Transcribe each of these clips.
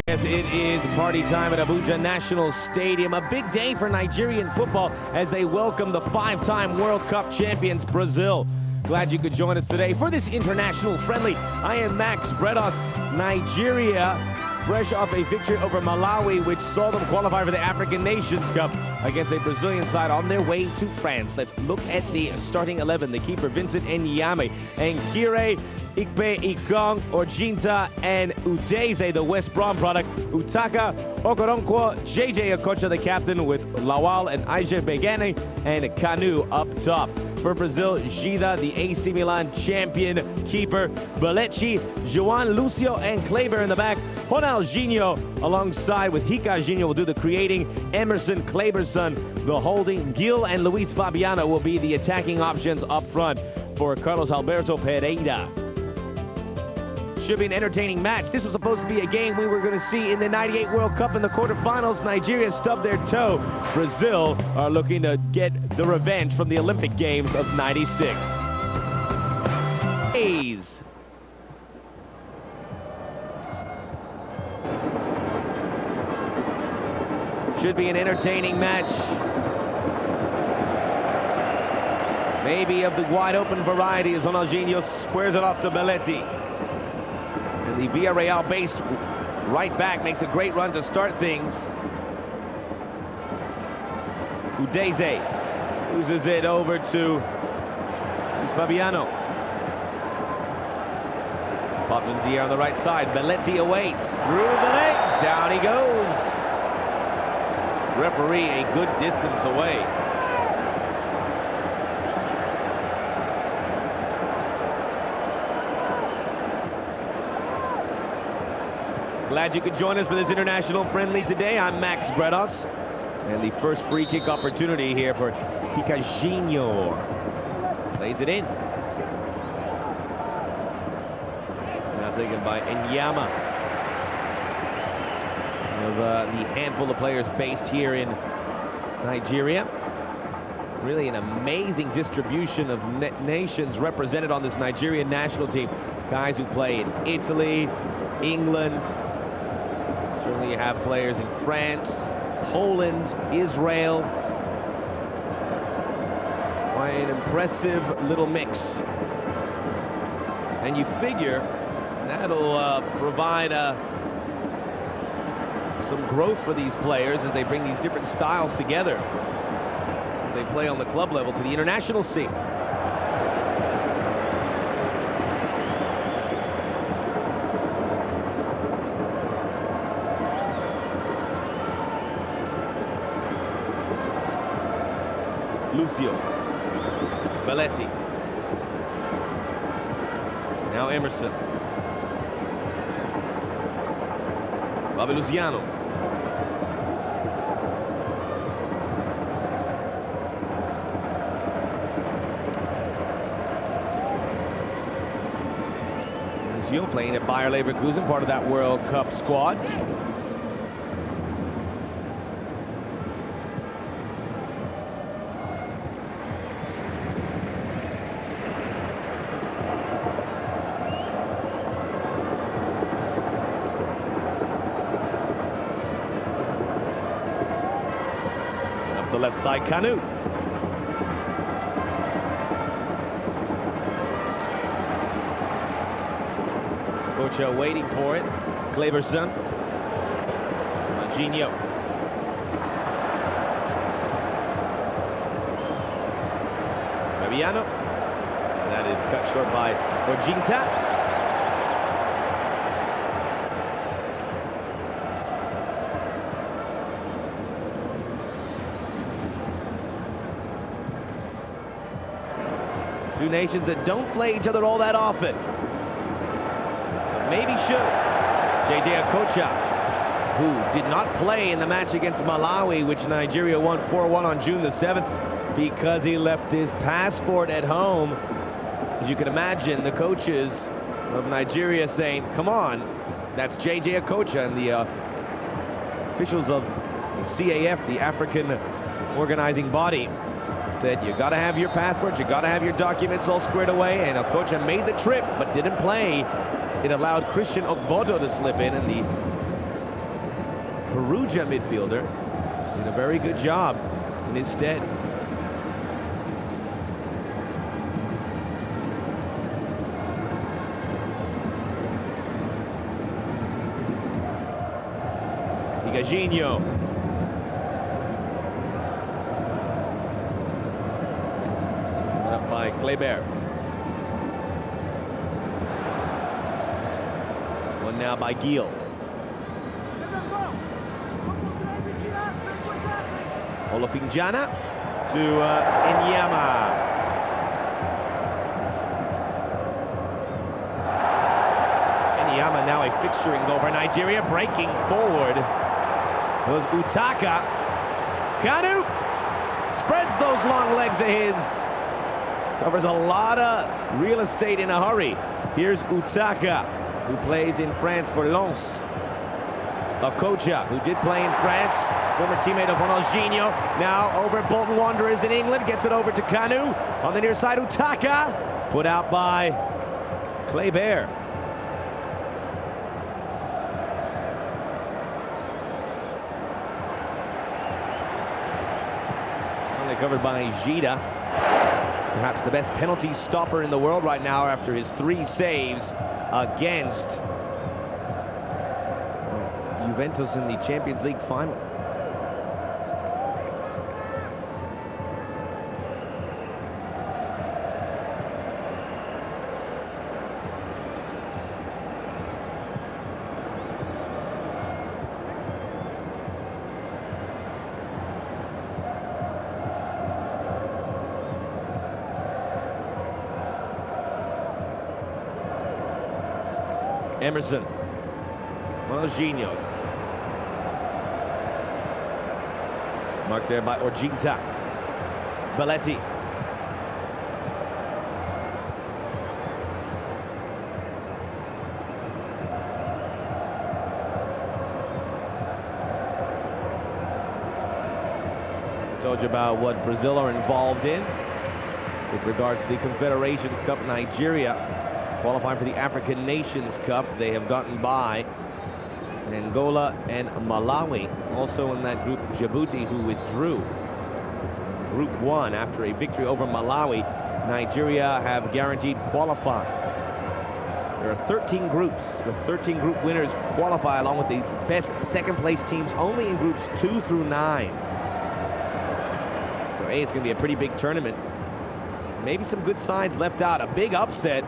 Yes, it is party time at Abuja National Stadium. A big day for Nigerian football as they welcome the five-time World Cup champions, Brazil. Glad you could join us today for this international friendly. I am Max Bredos. Nigeria, fresh off a victory over Malawi, which saw them qualify for the African Nations Cup against a Brazilian side on their way to France. Let's look at the starting 11. The keeper, Vincent Enyeama, Enkhire, Ekong, Orjinta, and Udezel, the West Brom product. Utaka, Okoronkwo, Okocha, the captain, with Lawal and Aiegbeni, and Kanu up top. For Brazil, Dida, the AC Milan champion keeper. Belletti, Juan, Lúcio, and Kléber in the back. Ronaldinho alongside with Ricardinho will do the creating. Emerson, Kléberson, the holding. Gil and Luis Fabiano will be the attacking options up front for Carlos Alberto Parreira. Should be an entertaining match. This was supposed to be a game we were going to see in the '98 World Cup in the quarterfinals. Nigeria stubbed their toe. Brazil are looking to get the revenge from the Olympic Games of '96. Should be an entertaining match. Maybe of the wide open variety as Ronaldinho squares it off to Belletti. And the Villarreal-based right back makes a great run to start things. Udezel loses it over to Fabiano. Popped into the air on the right side. Belletti awaits. Through the legs. Down he goes. Referee a good distance away. Glad you could join us for this international friendly today. I'm Max Bredos. And the first free kick opportunity here for Ricardinho. Plays it in. Now taken by Enyeama. Of the handful of players based here in Nigeria. Really an amazing distribution of nations represented on this Nigerian national team. Guys who play in Italy, England. Certainly you have players in France, Poland, Israel. Quite an impressive little mix. And you figure that'll provide some growth for these players as they bring these different styles together. They play on the club level to the international scene. Lúcio, Belletti, now Emerson, Luciano. Lúcio playing at Bayer Leverkusen, part of that World Cup squad. The left side, Kanu. Okocha waiting for it. Kléberson. Ronaldinho. Fabiano. That is cut short by Orjinta. Two nations that don't play each other all that often. But maybe should. Okocha, who did not play in the match against Malawi, which Nigeria won 4-1 on June the 7th, because he left his passport at home. As you can imagine, the coaches of Nigeria saying, come on, that's Okocha, and the officials of the CAF, the African organizing body, said you got to have your passport, you got to have your documents all squared away, and Okocha made the trip but didn't play. It allowed Christian Ogbodo to slip in, and the Perugia midfielder, did a very good job in his stead. Ricardinho. Up by Kléber. One now by Gil. Olofinjana to Enyeama. Enyeama now a fixturing goal for Nigeria, breaking forward. It was Utaka. Kanu spreads those long legs of his. Covers a lot of real estate in a hurry. Here's Utaka, who plays in France for Lens. Okocha, who did play in France, former teammate of Ronaldinho, now over at Bolton Wanderers in England, gets it over to Kanu. On the near side, Utaka, put out by Kléber. Only covered by Dida. Perhaps the best penalty stopper in the world right now after his 3 saves against Juventus in the Champions League final. Emerson, Ronaldinho, marked there by Orjinta, Belletti, I told you about what Brazil are involved in with regards to the Confederations Cup. Nigeria qualifying for the African Nations Cup. They have gotten by Angola and Malawi. Also in that group, Djibouti, who withdrew. Group 1 after a victory over Malawi. Nigeria have guaranteed qualifying. There are 13 groups. The 13 group winners qualify along with the best second-place teams only in groups 2 through 9. So, it's going to be a pretty big tournament. Maybe some good sides left out. A big upset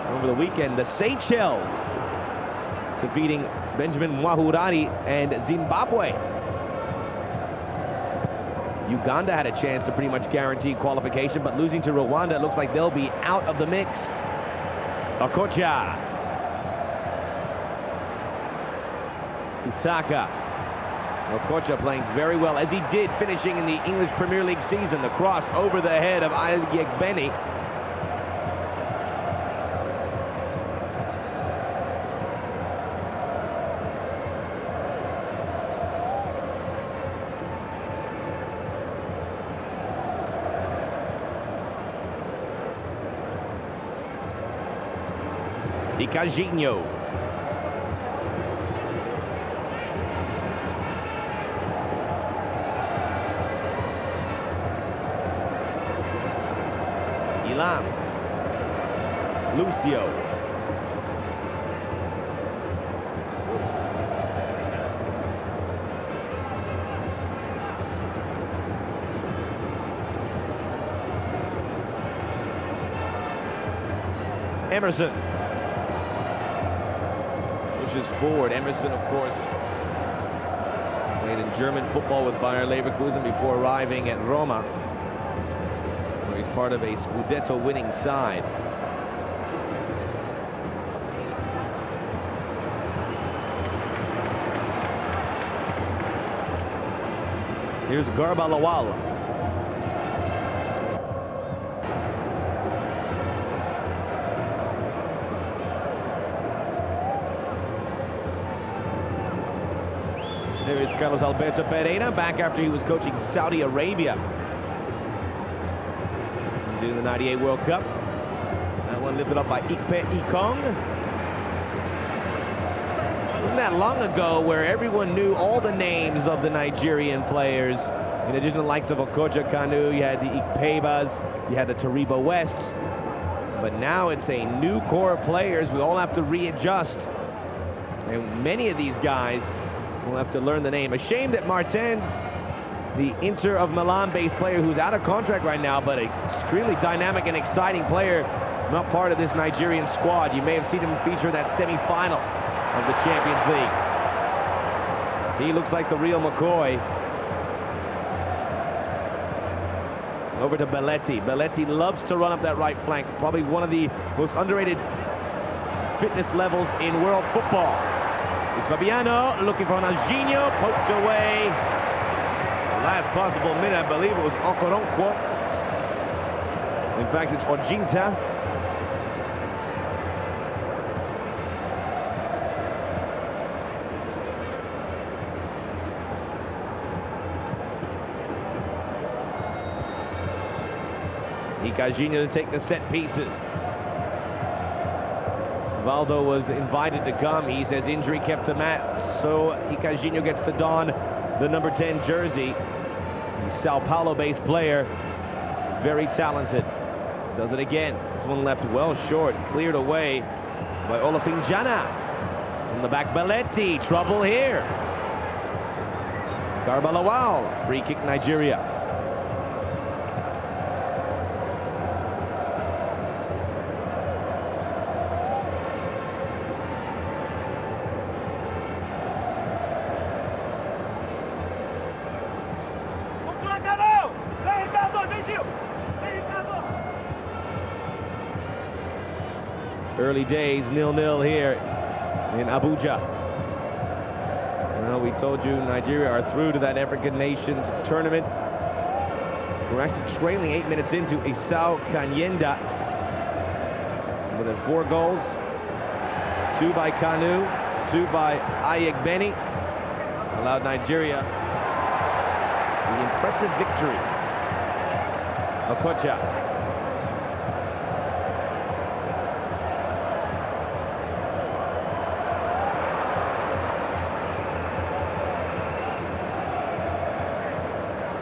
over the weekend, the Seychelles defeating Benjamin Mwahurari and Zimbabwe. Uganda had a chance to pretty much guarantee qualification, but losing to Rwanda, it looks like they'll be out of the mix. Okocha. Utaka. Okocha playing very well, as he did finishing in the English Premier League season. The cross over the head of Aiegbeni. Ricardinho. Ilan. Lúcio. Emerson. Forward. Emerson, of course, played in German football with Bayer Leverkusen before arriving at Roma, where he's part of a Scudetto winning side. Here's Garba Lawal. There is Carlos Alberto Parreira, back after he was coaching Saudi Arabia during the '98 World Cup. That one lifted up by Ekong. that long ago where everyone knew all the names of the Nigerian players. In addition to the likes of Okocha, Kanu, you had the Ikpebas, you had the Tariba Wests. But now it's a new core of players. We all have to readjust. And many of these guys will have to learn the name. A shame that Martins, the Inter of Milan-based player who's out of contract right now, but an extremely dynamic and exciting player, not part of this Nigerian squad. You may have seen him feature in that semi-final of the Champions League. He looks like the real McCoy. Over to Belletti. Belletti loves to run up that right flank. Probably one of the most underrated fitness levels in world football. It's Fabiano looking for Ronaldinho, poked away. The last possible minute, I believe it was Okoronkwo. In fact, it's Orjinta. Ricardinho to take the set pieces. Valdo was invited to come. He says injury kept him out, so Ricardinho gets to don the number 10 jersey. The Sao Paulo-based player, very talented. Does it again. This one left well short, cleared away by Olafinjana. On the back, Belletti, trouble here. Garba Lawal, free kick Nigeria. Early days, 0-0 here in Abuja. Well, we told you Nigeria are through to that African Nations tournament. We're actually trailing 8 minutes into Esau Kanyenda. More than 4 goals. 2 by Kanu, 2 by Aiegbeni. Allowed Nigeria the impressive victory. Okocha.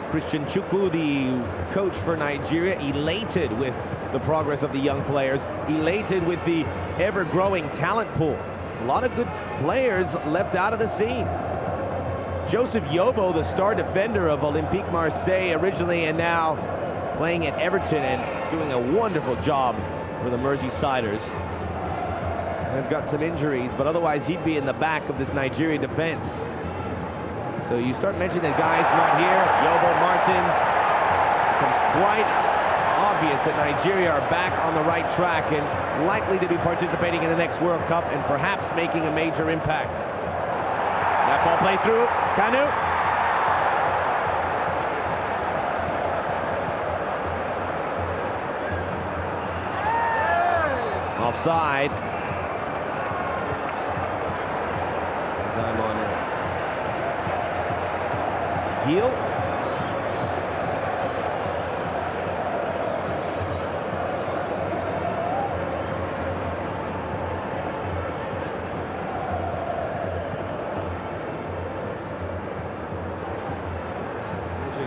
Christian Chukwu, the coach for Nigeria, elated with the progress of the young players, elated with the ever-growing talent pool. A lot of good players left out of the scene. Joseph Yobo, the star defender of Olympique Marseille originally and now playing at Everton and doing a wonderful job for the Merseysiders. Has got some injuries, but otherwise he'd be in the back of this Nigerian defense. So you start mentioning the guys not here, Yobo, Martins. It becomes quite obvious that Nigeria are back on the right track and likely to be participating in the next World Cup and perhaps making a major impact. That ball played through, Kanu. Offside. Time on it. Heel.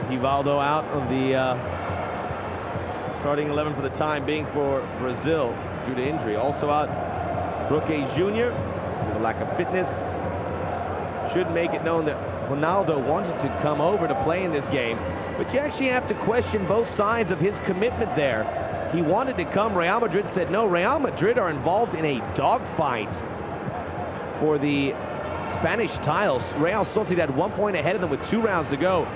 Rivaldo out of the starting 11 for the time being for Brazil due to injury. Also out, Brooke Jr. with a lack of fitness. Should make it known that Ronaldo wanted to come over to play in this game, but you actually have to question both sides of his commitment there. He wanted to come. Real Madrid said no. Real Madrid are involved in a dogfight for the Spanish title. Real Sociedad 1 point ahead of them with 2 rounds to go.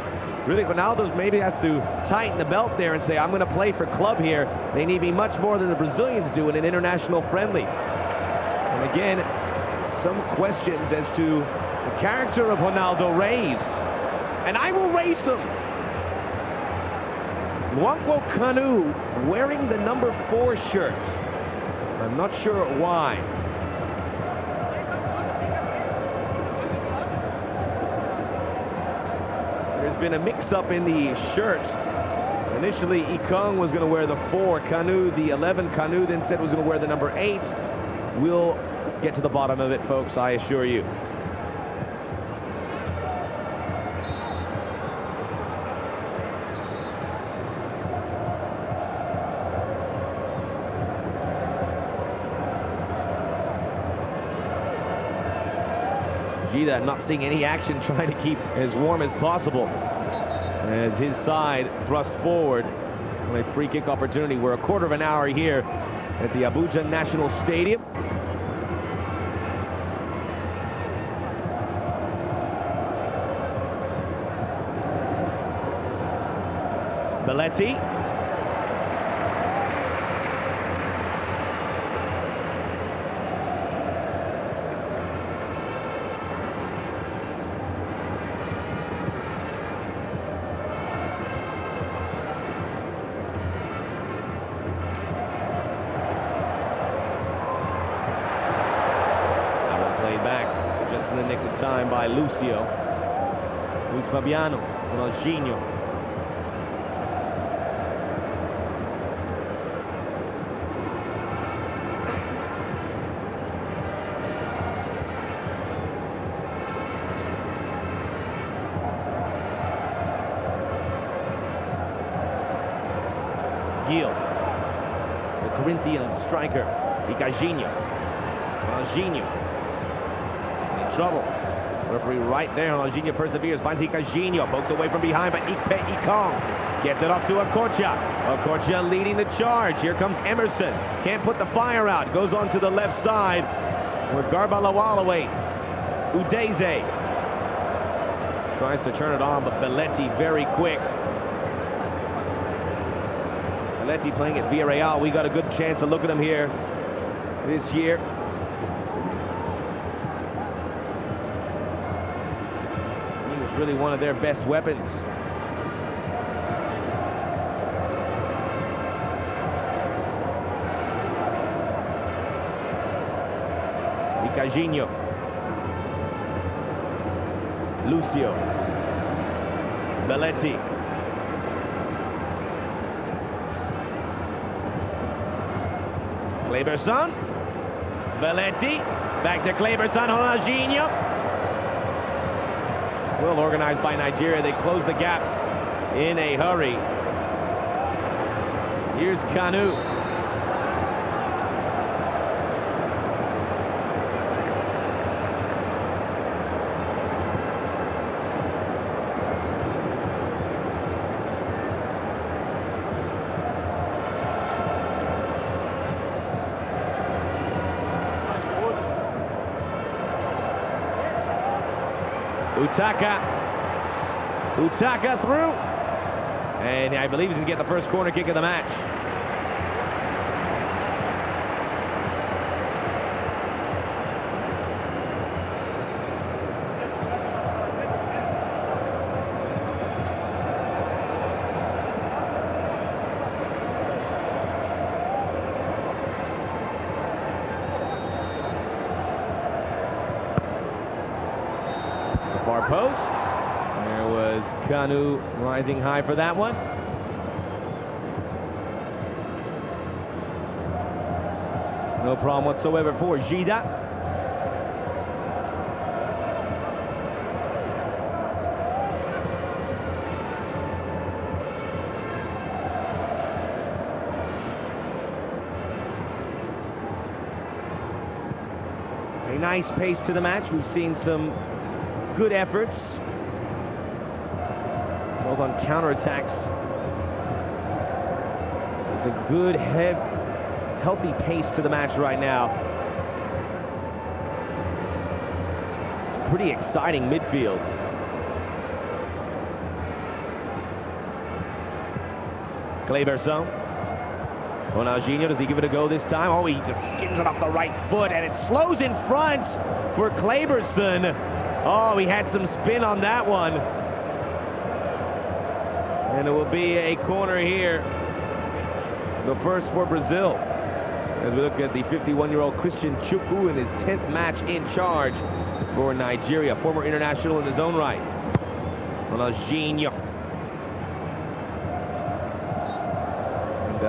Really, Ronaldo maybe has to tighten the belt there and say, I'm going to play for club here. They need me much more than the Brazilians do in an international friendly. And again, some questions as to the character of Ronaldo raised. And I will raise them. Nwankwo Kanu wearing the number 4 shirt. I'm not sure why. There's been a mix-up in the shirts. Initially, Ekong was going to wear the 4, Kanu the 11. Kanu then said was going to wear the number 8. We'll get to the bottom of it, folks, I assure you. Dida not seeing any action, trying to keep as warm as possible as his side thrust forward on a free kick opportunity. We're a quarter of an hour here at the Abuja National Stadium. Belletti. In the nick of time by Lúcio. Who's Fabiano, Ronaldinho. Gil, the Corinthian striker, Ricardinho. Ronaldinho. Trouble. Referee right there. Ronaldinho perseveres, finds Ricardinho, poked away from behind by Ekong. Gets it up to Okocha. Okocha leading the charge. Here comes Emerson. Can't put the fire out. Goes on to the left side where Lawal awaits. Udezel tries to turn it on, but Belletti very quick. Belletti playing at Villarreal. We got a good chance to look at him here this year. Really one of their best weapons. Ricardinho. Lúcio. Belletti. Kléberson. Belletti. Back to Kléberson. Ronaldinho. Well organized by Nigeria. They close the gaps in a hurry. Here's Kanu. Utaka through, and I believe he's going to get the first corner kick of the match. Far post. There was Kanu rising high for that one. No problem whatsoever for Dida. A nice pace to the match. We've seen some good efforts, both on counterattacks. It's a good, healthy pace to the match right now. It's pretty exciting midfield. Kléberson. Ronaldinho, does he give it a go this time? Oh, he just skims it off the right foot, and it slows in front for Kléberson. Oh, he had some spin on that one. And it will be a corner here. The first for Brazil. As we look at the 51-year-old Christian Chukwu in his 10th match in charge for Nigeria. Former international in his own right. Ronaldinho. And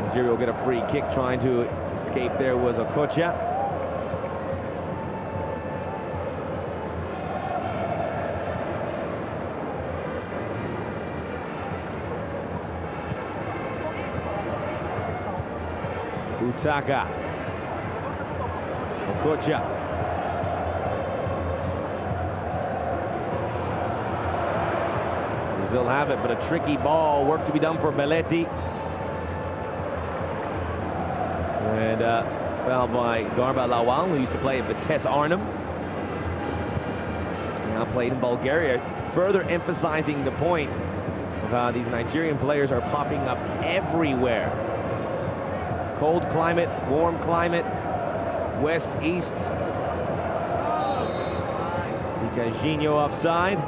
Nigeria will get a free kick. Trying to escape there was Okocha. Utaka. Okocha. Brazil have it, but a tricky ball. Work to be done for Belletti. And fouled by Garba Lawal, who used to play at Vitesse Arnhem. Now played in Bulgaria, further emphasizing the point of how these Nigerian players are popping up everywhere. Cold climate, warm climate, west, east. Ricardinho offside.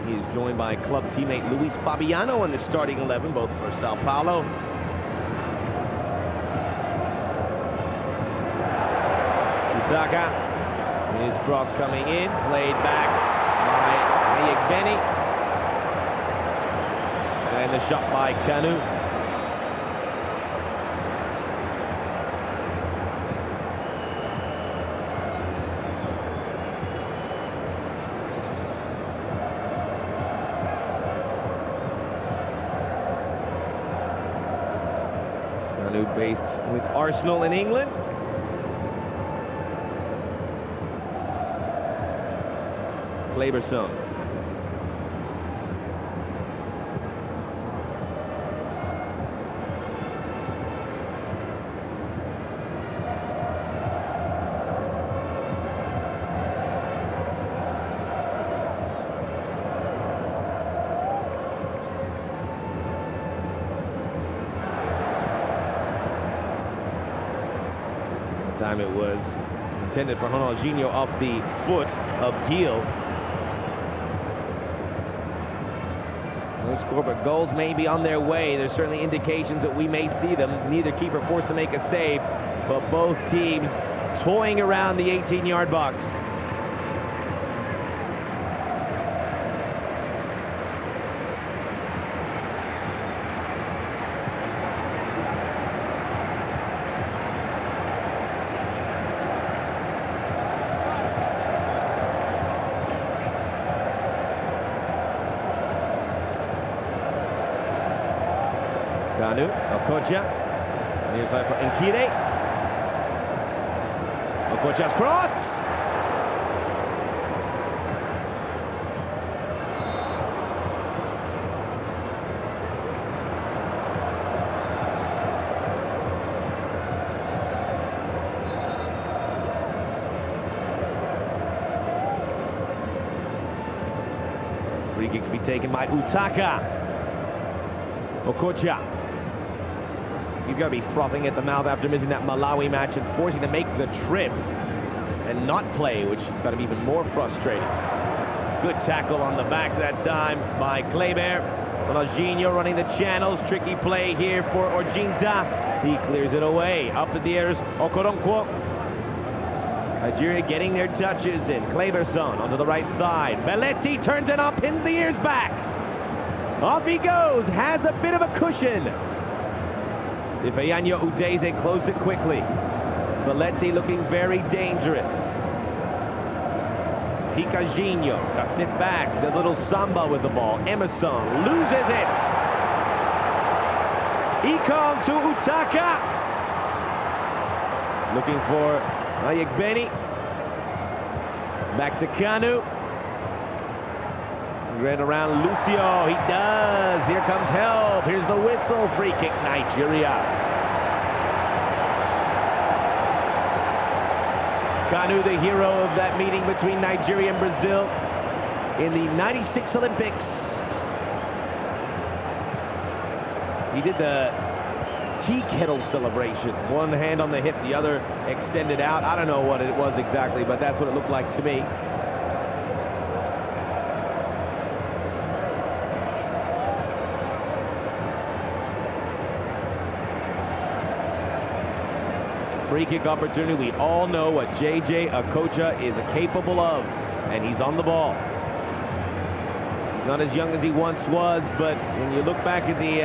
He is joined by club teammate Luis Fabiano in the starting 11, both for Sao Paulo. Utaka, his cross coming in, played back by Aiegbeni. And the shot by Kanu. Kanu based with Arsenal in England. Kléberson. Time it was intended for Ronaldinho off the foot of Gil. No score, but goals may be on their way. There's certainly indications that we may see them. Neither keeper forced to make a save, but both teams toying around the 18-yard box. Kanu, Okocha, near side for Enkhire. Okocha's cross! Free kick to be taken by Utaka. Okocha. He's got to be frothing at the mouth after missing that Malawi match and forcing to make the trip and not play, which has got to be even more frustrating. Good tackle on the back that time by Kléber. Ronaldinho running the channels. Tricky play here for Orjinta. He clears it away. Up in the air is Okoronkwo. Nigeria getting their touches in. Kléberson onto the right side. Belletti turns it up, pins the ears back. Off he goes. Has a bit of a cushion. Fabiano Udezel closed it quickly. Belletti looking very dangerous. Ricardinho cuts it back, does a little samba with the ball. Emerson loses it. Ekong to Utaka. Looking for Aiegbeni. Back to Kanu. Ran around Lúcio, he does. Here comes help. Here's the whistle. Free kick, Nigeria. Kanu, the hero of that meeting between Nigeria and Brazil in the '96 Olympics. He did the tea kettle celebration. One hand on the hip, the other extended out. I don't know what it was exactly, but that's what it looked like to me. Free kick opportunity. We all know what JJ Okocha is capable of, and he's on the ball. He's not as young as he once was, but when you look back at the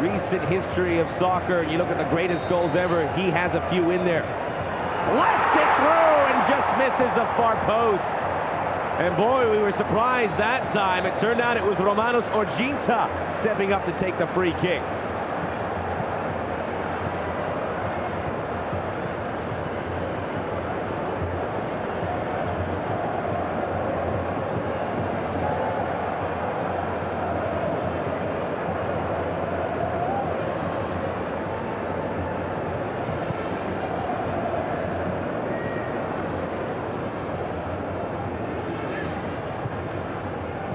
recent history of soccer, and you look at the greatest goals ever, he has a few in there. Blasts it through and just misses the far post. And boy, we were surprised that time. It turned out it was Romanos Orjinta stepping up to take the free kick.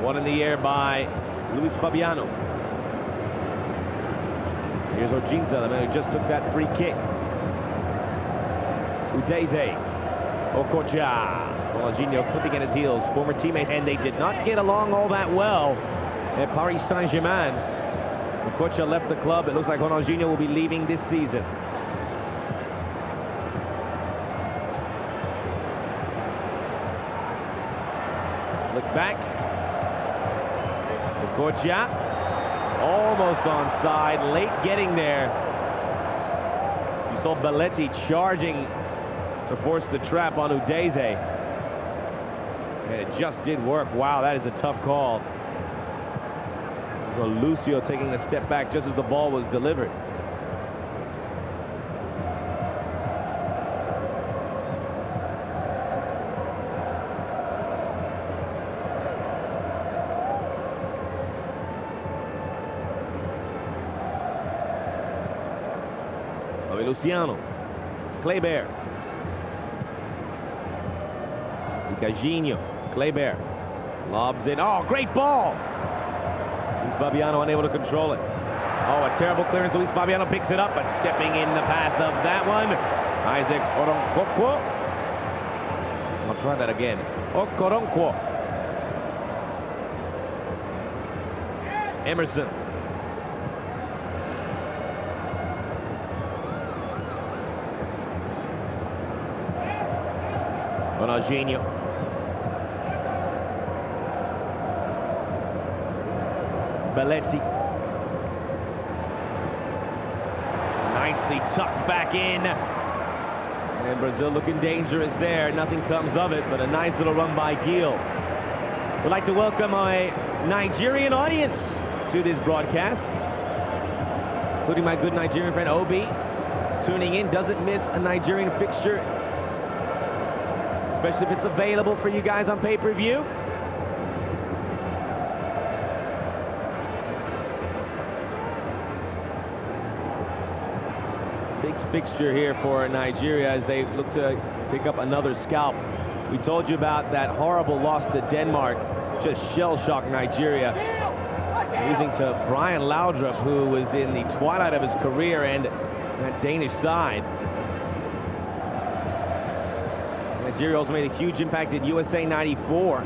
One in the air by Luis Fabiano. Here's Orjinta, the man who just took that free kick. Udezel. Okocha. Ronaldinho clipping at his heels. Former teammates, and they did not get along all that well at Paris Saint-Germain. Okocha left the club. It looks like Ronaldinho will be leaving this season. Look back. Okocha, almost onside, late getting there. You saw Belletti charging to force the trap on Udezel. And it just did work. Wow, that is a tough call. Lúcio taking a step back just as the ball was delivered. Luciano, Kléber, Ricardinho, Kléber, lobs in. Oh, great ball! Luis Fabiano unable to control it. Oh, a terrible clearance. Luis Fabiano picks it up, but stepping in the path of that one, Okoronkwo. I'll try that again. Okoronkwo. Emerson. Ronaldinho. Belletti. Nicely tucked back in. And Brazil looking dangerous there. Nothing comes of it, but a nice little run by Gil. We'd like to welcome my Nigerian audience to this broadcast, including my good Nigerian friend Obi, tuning in. Doesn't miss a Nigerian fixture, especially if it's available for you guys on pay-per-view. Big fixture here for Nigeria as they look to pick up another scalp. We told you about that horrible loss to Denmark. Just shell-shocked Nigeria, losing to Brian Laudrup, who was in the twilight of his career, and that Danish side. Nigeria also made a huge impact in USA 94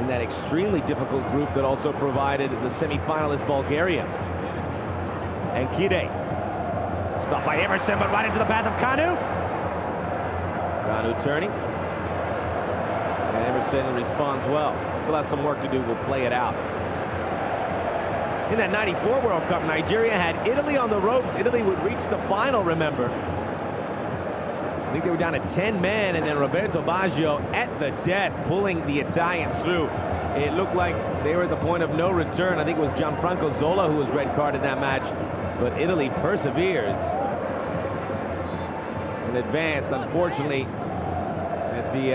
in that extremely difficult group that also provided the semi-finalist Bulgaria. Enkhire, stopped by Emerson, but right into the path of Kanu. Kanu turning, and Emerson responds well. Still has some work to do. We'll play it out. In that 94 World Cup, Nigeria had Italy on the ropes. Italy would reach the final, remember. I think they were down to 10 men, and then Roberto Baggio at the death, pulling the Italians through. It looked like they were at the point of no return. I think it was Gianfranco Zola who was red carded that match, but Italy perseveres and advanced. Unfortunately, at the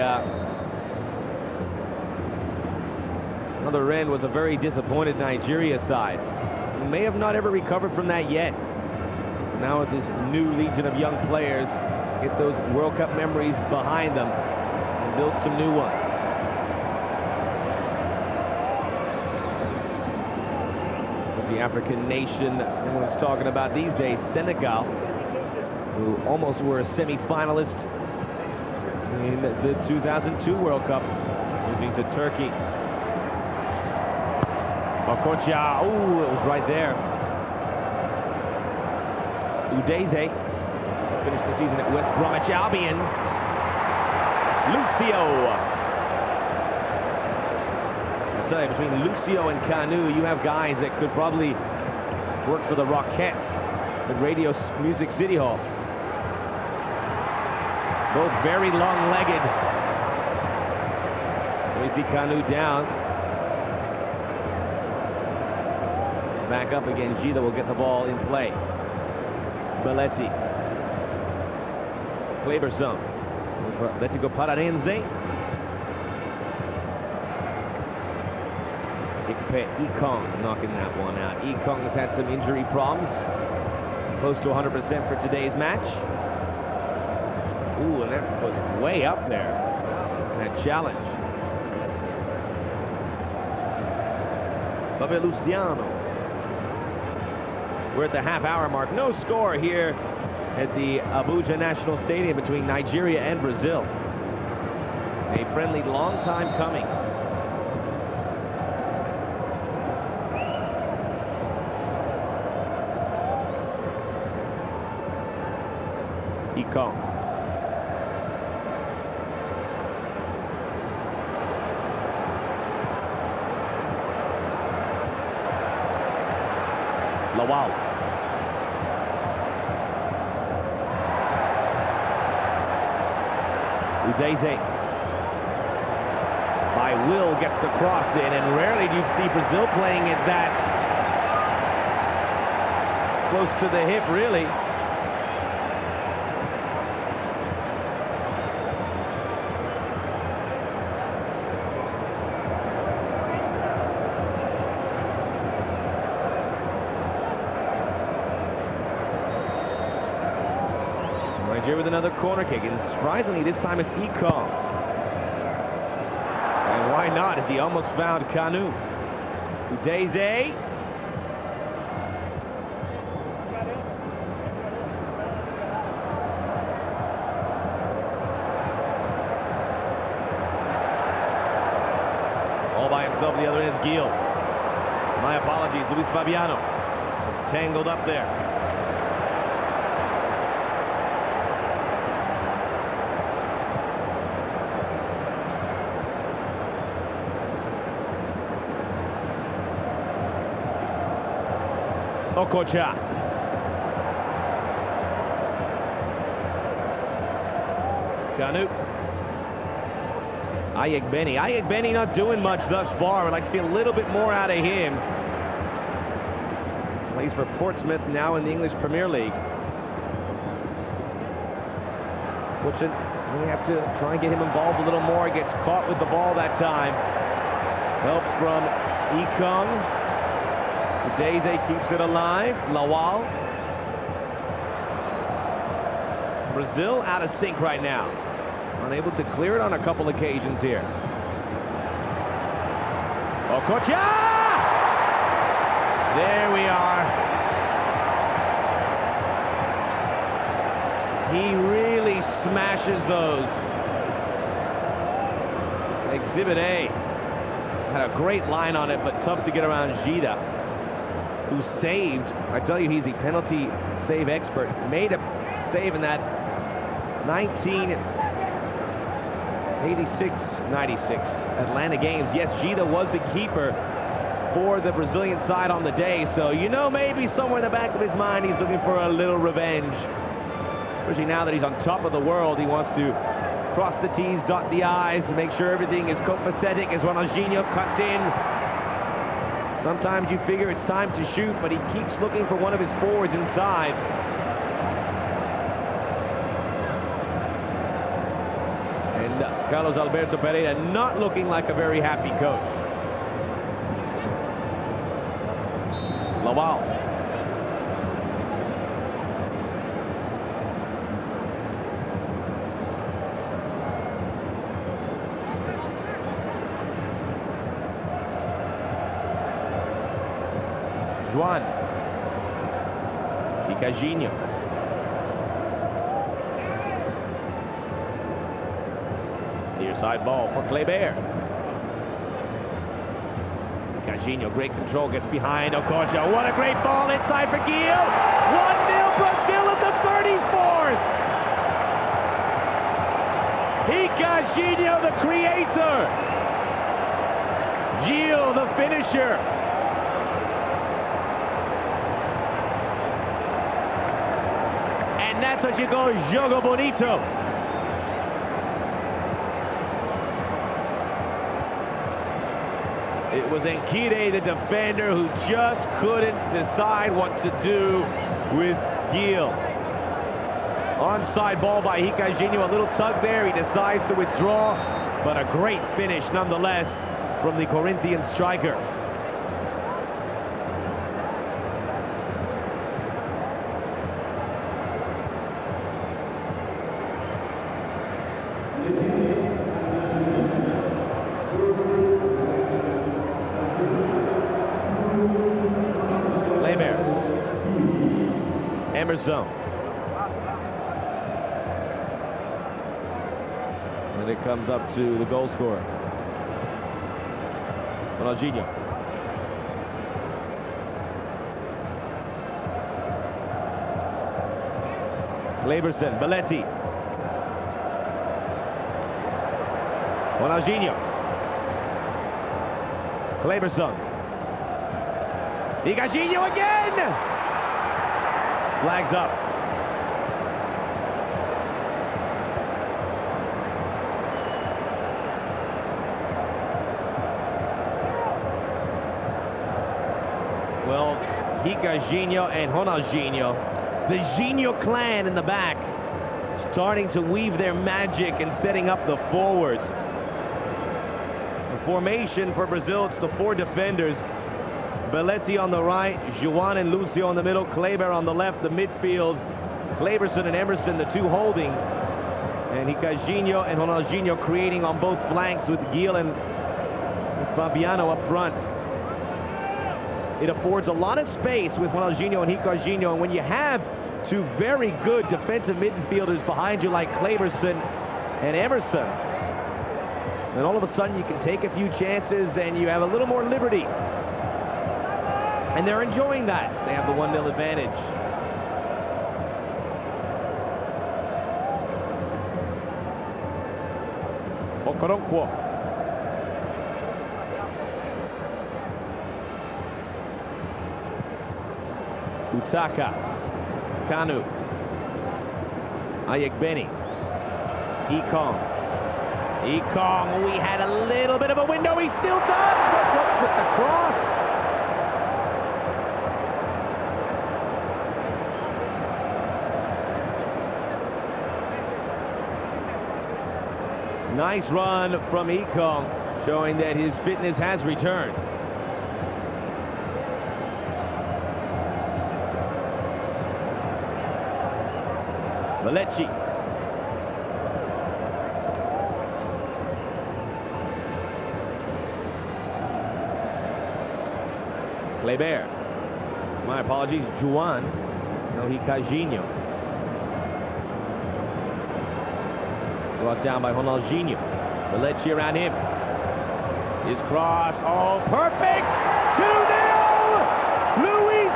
other end was a very disappointed Nigeria side, who may have not ever recovered from that yet. Now with this new legion of young players, get those World Cup memories behind them and build some new ones. It's the African nation everyone's talking about these days, Senegal, who almost were a semi-finalist in the 2002 World Cup, losing to Turkey. Okocha, ooh, it was right there. Udezel finished the season at West Bromwich Albion. Lúcio. I tell you, between Lúcio and Kanu, you have guys that could probably work for the Rockettes at Radio Music City Hall. Both very long-legged. We see Kanu down. Back up again. Dida will get the ball in play. Belletti. Kléberson. Let's go Parreira. Ekong knocking that one out. Ekong has had some injury problems. Close to 100% for today's match. Ooh, and that was way up there. That challenge. Luciano. We're at the half-hour mark. No score here at the Abuja National Stadium between Nigeria and Brazil. A friendly, long time coming. Ekong. Lawal. Udezel. By will gets the cross in, and rarely do you see Brazil playing it that close to the hip, really. Nigeria with another corner kick, and surprisingly this time it's Ekong. And why not, as he almost found Kanu. Udezel. All by himself, the other end is Gil. My apologies, Luis Fabiano. It's tangled up there. Okocha. Kanu. Aiegbeni. Aiegbeni not doing much thus far. I'd like to see a little bit more out of him. Plays for Portsmouth now in the English Premier League. Which we have to try and get him involved a little more. He gets caught with the ball that time. Help from Ekong. Udezel keeps it alive. Lawal. Brazil out of sync right now. Unable to clear it on a couple occasions here. Okocha! There we are. He really smashes those. Exhibit A had a great line on it, but tough to get around Dida, who saved. I tell you, he's a penalty save expert. Made a save in that 1986-96 Atlanta games. Yes, Dida was the keeper for the Brazilian side on the day, so you know maybe somewhere in the back of his mind he's looking for a little revenge. Especially now that he's on top of the world, he wants to cross the T's, dot the I's, and make sure everything is copacetic as Ronaldinho cuts in. Sometimes you figure it's time to shoot, but he keeps looking for one of his forwards inside. And Carlos Alberto Parreira not looking like a very happy coach. Lawal. Juan. Ricardinho. Near side ball for Kléber. Ricardinho, great control, gets behind Okocha. What a great ball inside for Gil. 1-0 Brazil at the 34th. Ricardinho, the creator. Gil, the finisher. That's what you call jogo bonito. It was Enkhire, the defender, who just couldn't decide what to do with Gil. Onside ball by Ricardinho, a little tug there. He decides to withdraw, but a great finish nonetheless from the Corinthian striker. Emerson. And it comes up to the goal scorer, Ronaldinho. Kléberson, Belletti. Ronaldinho. Kléberson. Ricardinho again! Flags up. Well, Ricardinho and Ronaldinho, the Ginho clan in the back, starting to weave their magic and setting up the forwards. The formation for Brazil, it's the 4 defenders. Belletti on the right, Juan and Lúcio in the middle, Kléber on the left, the midfield, Kléberson and Emerson, the 2 holding, and Ricardinho and Ronaldinho creating on both flanks with Gil and Fabiano up front. It affords a lot of space with Ronaldinho and Ricardinho, and when you have 2 very good defensive midfielders behind you like Kléberson and Emerson, then all of a sudden you can take a few chances and you have a little more liberty. And they're enjoying that. They have the 1-0 advantage. Okoronkwo. Utaka. Kanu. Aiegbeni. Ekong. Ekong, we had a little bit of a window. He still does, but what's with the cross? Nice run from Ekong, showing that his fitness has returned. Belletti. Kléber. My apologies, Juan. No, Ricardinho. Brought down by Ronaldinho. Belletti around him. His cross, oh, perfect! 2-0! Luis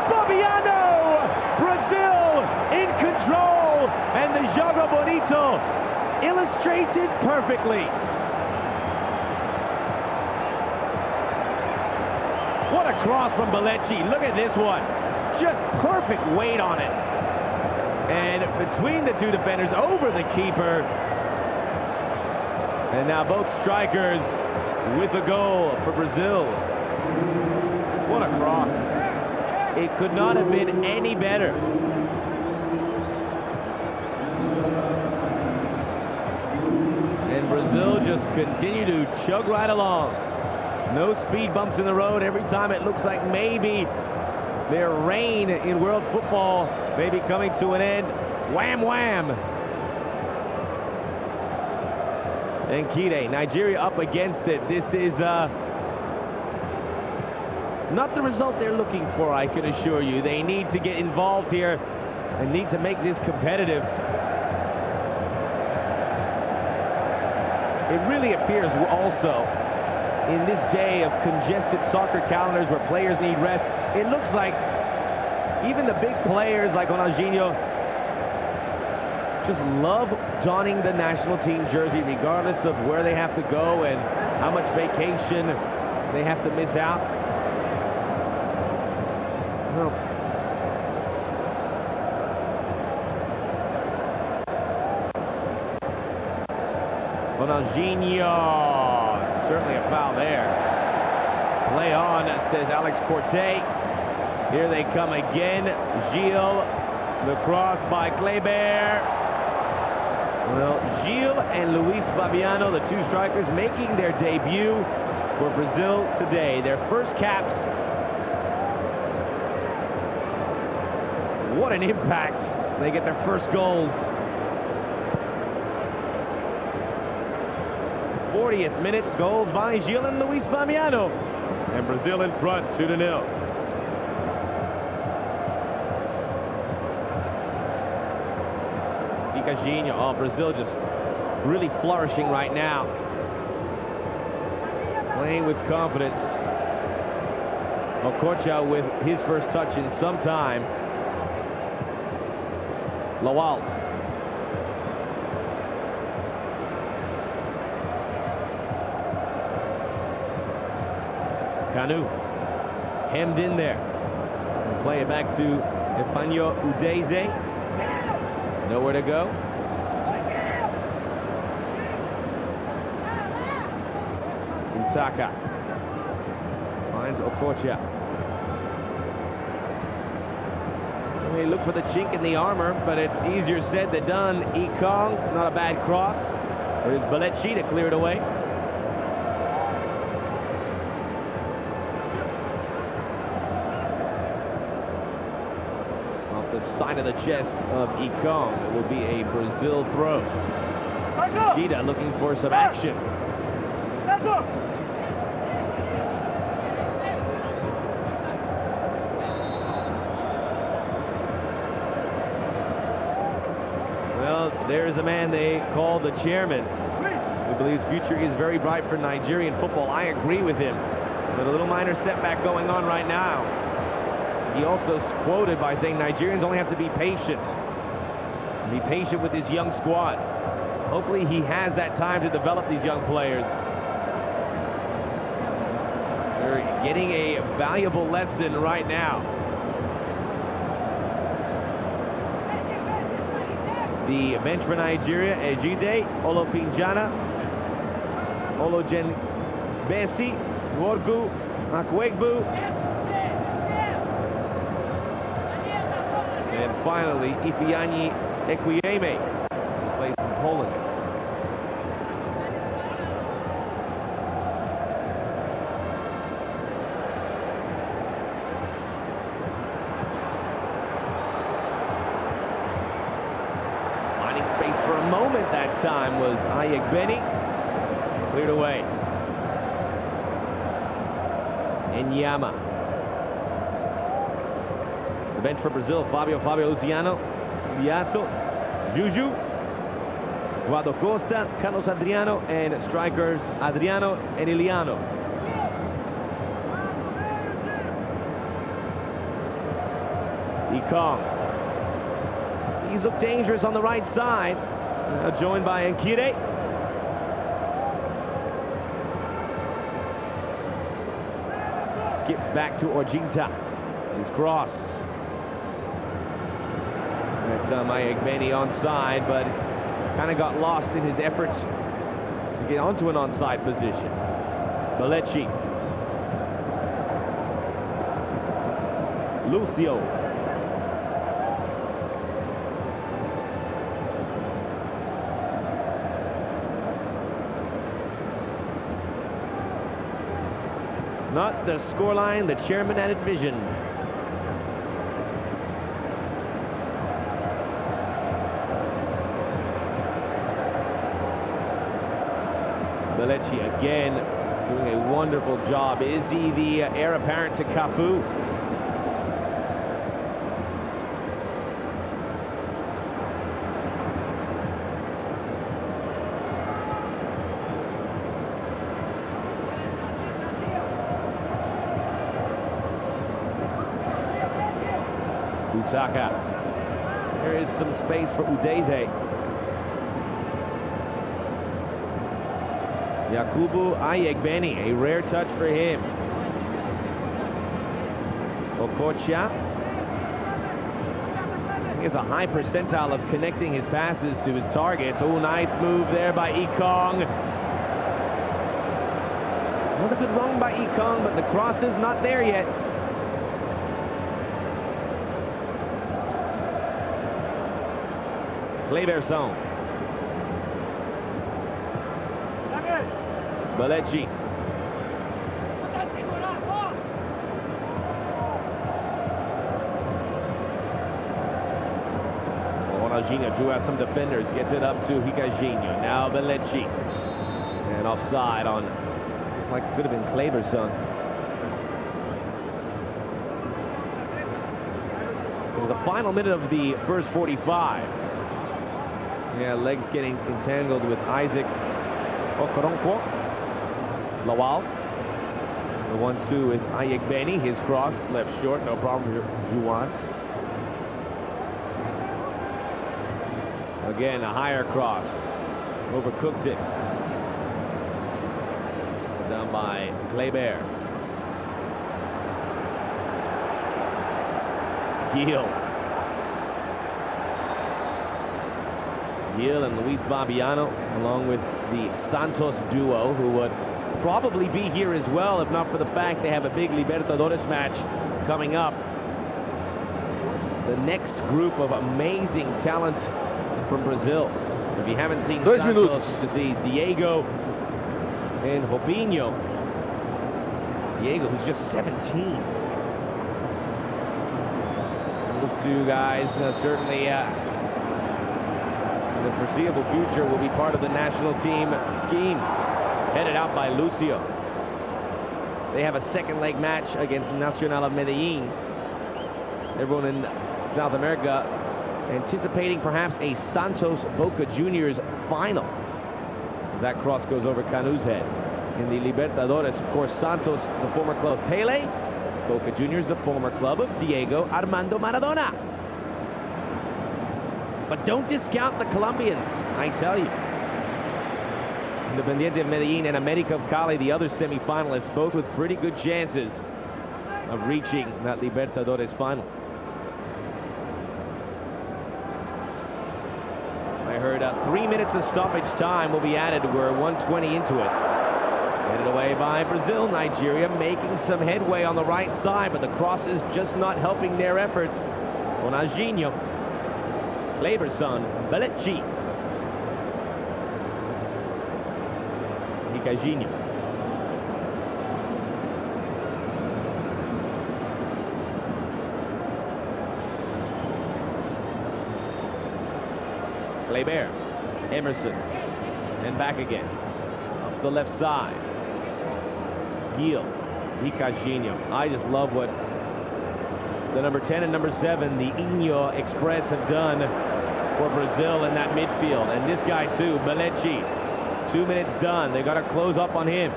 Fabiano! Brazil in control, and the Jogo Bonito illustrated perfectly. What a cross from Belletti. Look at this one. Just perfect weight on it. And between the 2 defenders, over the keeper. And now both strikers with a goal for Brazil. What a cross. It could not have been any better. And Brazil just continue to chug right along. No speed bumps in the road. Every time it looks like maybe their reign in world football may be coming to an end. Wham, wham. Enkhire, Nigeria up against it. This is not the result they're looking for, I can assure you. They need to get involved here and need to make this competitive. It really appears also, in this day of congested soccer calendars where players need rest, it looks like even the big players like Ronaldinho just love donning the national team jersey regardless of where they have to go and how much vacation they have to miss out. Well, Ronaldinho, certainly a foul there. Play on, says Alex Corte. Here they come again. Gil, the cross by Kléber. Well, Gil and Luis Fabiano, the 2 strikers, making their debut for Brazil today. Their first caps. What an impact. They get their first goals. 40th minute, goals by Gil and Luis Fabiano. And Brazil in front, 2-0. Ricardinho. Oh, Brazil just really flourishing right now. Playing with confidence. Okocha with his first touch in some time. Lawal. Kanu. Hemmed in there. And play it back to Udezel. Nowhere to go. Utaka finds Okocha. They look for the chink in the armor, but it's easier said than done. Ekong, not a bad cross. There's Belletti to clear it away. Off the side of the chest of Ekong, it will be a Brazil throw. Dida looking for some action. Well, there's a man they call the chairman, who believes future is very bright for Nigerian football. I agree with him, but a little minor setback going on right now. He also quoted by saying Nigerians only have to be patient. Be patient with his young squad. Hopefully he has that time to develop these young players. They're getting a valuable lesson right now. The bench for Nigeria: Ejide, Olopinjana, Olojenbesi, Worgu, Akwegbu, and finally Ifeanyi Ekwueme, who plays in Poland. For a moment that time was Aiegbeni. Cleared away. Enyeama. The bench for Brazil: Fabio Luciano, Viato, Juju, Guado Costa, Carlos Adriano, and strikers Adriano and Iliano. Ekong. He's looked dangerous on the right side. Now joined by Enkhire. Skips back to Orjinta. His cross. That's Aiegbeni onside, but kind of got lost in his efforts to get onto an onside position. Belletti. Lúcio. Not the scoreline the chairman had envisioned. Belletti again doing a wonderful job. Is he the heir apparent to Cafu? Utaka. There is some space for Udezel. Yakubu Aiegbeni, a rare touch for him. Okocha. He has a high percentile of connecting his passes to his targets. Oh, nice move there by Ekong. Another good run by Ekong, but the cross is not there yet. Kléberson. Belletti. Ronaldinho drew out some defenders, gets it up to Ricardinho. Now Belletti. And offside on, like it could have been Kléberson. The final minute of the first 45. Yeah, legs getting entangled with Isaac Okoronkwo. Lawal. The 1-2 with Aiegbeni. His cross left short, no problem for Juan. Again, a higher cross. Overcooked it. Done by Kléber. Gil and Luis Fabiano, along with the Santos duo, who would probably be here as well, if not for the fact they have a big Libertadores match coming up. The next group of amazing talent from Brazil. If you haven't seen Santos, to see Diego and Robinho. Diego, who's just 17. Those two guys certainly in the foreseeable future will be part of the national team scheme, headed out by Lúcio. They have a second leg match against Nacional of Medellin. Everyone in South America anticipating perhaps a Santos Boca Juniors final. That cross goes over Kanu's head. In the Libertadores, of course, Santos, the former club of Pele. Boca Juniors, the former club of Diego Armando Maradona. But don't discount the Colombians, I tell you. Independiente of Medellin and América of Cali, the other semi-finalists, both with pretty good chances of reaching that Libertadores final. I heard 3 minutes of stoppage time will be added. We're 1:20 into it. Headed away by Brazil. Nigeria making some headway on the right side, but the cross is just not helping their efforts. Ronaldinho. Kléberson. Belletti. Ricardinho. Kléber. Emerson. And back again. Up the left side. Gil. Ricardinho. I just love what the number 10 and number 7, the Enyeama Express, have done for Brazil in that midfield. And this guy too, Belletti. 2 minutes done. They got to close up on him.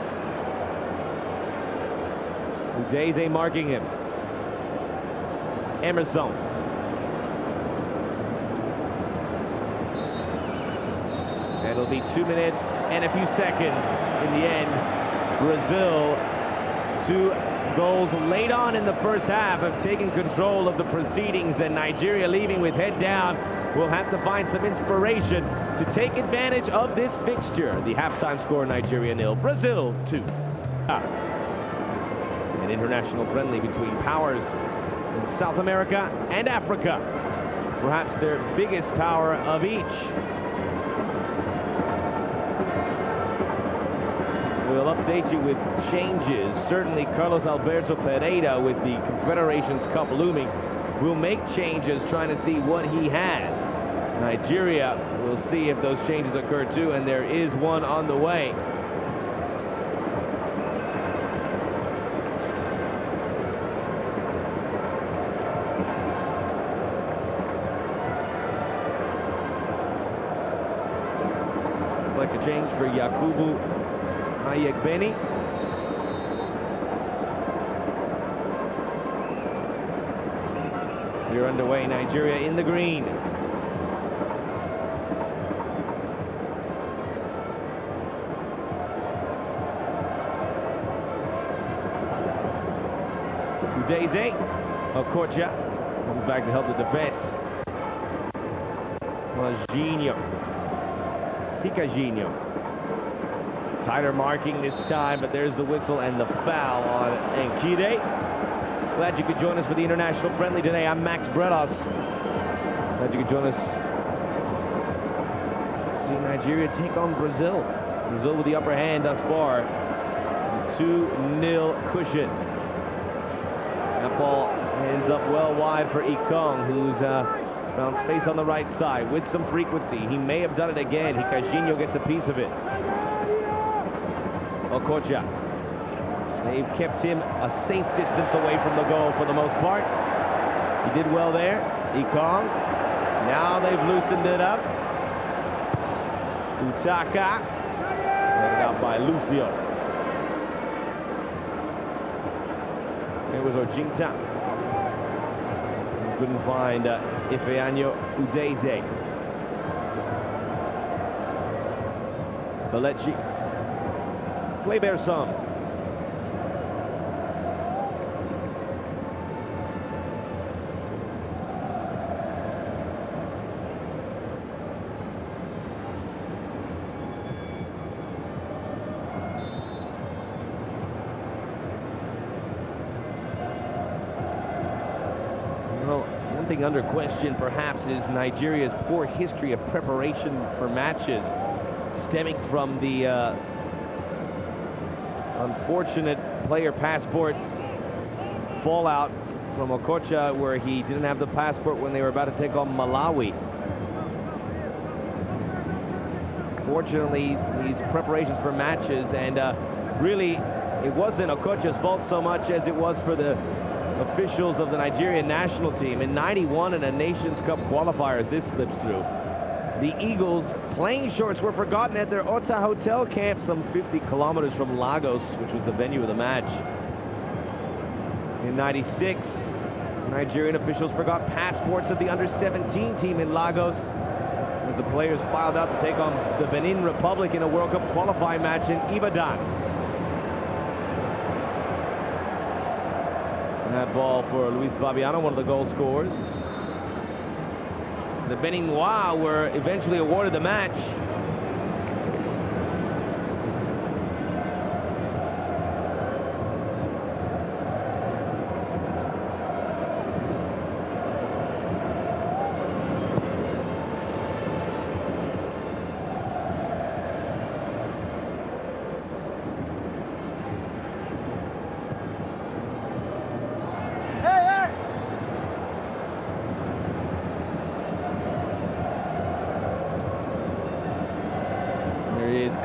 Udezel marking him. Emerson. And it'll be 2 minutes and a few seconds in the end. Brazil, 2 goals late on in the first half, have taken control of the proceedings, and Nigeria, leaving with head down, will have to find some inspiration to take advantage of this fixture. The halftime score, Nigeria 0, Brazil 2. An international friendly between powers in South America and Africa. Perhaps their biggest power of each. We'll update you with changes. Certainly Carlos Alberto Parreira, with the Confederations Cup looming, will make changes, trying to see what he has. Nigeria will see if those changes occur too, and there is one on the way. Looks like a change for Yakubu Aiegbeni. We're underway. Nigeria in the green. Udezel. Okocha comes back to help the defense. Orjinta. Ricardinho. Tighter marking this time, but there's the whistle and the foul on Enkhire. Glad you could join us for the international friendly today. I'm Max Bredos. Glad you could join us to see Nigeria take on Brazil. Brazil with the upper hand thus far. 2-0 cushion. That ball ends up well wide for Ekong, who's found space on the right side with some frequency. He may have done it again. Ricardinho gets a piece of it. Okocha. They've kept him a safe distance away from the goal for the most part. He did well there. Ekong. Now they've loosened it up. Utaka. Headed out by Lúcio. It was Orjinta. Couldn't find Udezel. Belletti. Kléberson. Thing under question perhaps is Nigeria's poor history of preparation for matches, stemming from the unfortunate player passport fallout from Okocha, where he didn't have the passport when they were about to take on Malawi. Fortunately, these preparations for matches, and really it wasn't Okocha's fault so much as it was for the officials of the Nigerian national team. In '91, in a Nations Cup qualifiers, this slips through. The Eagles' playing shorts were forgotten at their Ota hotel camp some 50 kilometers from Lagos, which was the venue of the match. In '96, Nigerian officials forgot passports of the under-17 team in Lagos as the players filed out to take on the Benin Republic in a World Cup qualifying match in Ibadan. That ball for Luis Fabiano, one of the goal scorers. The Beninois were eventually awarded the match.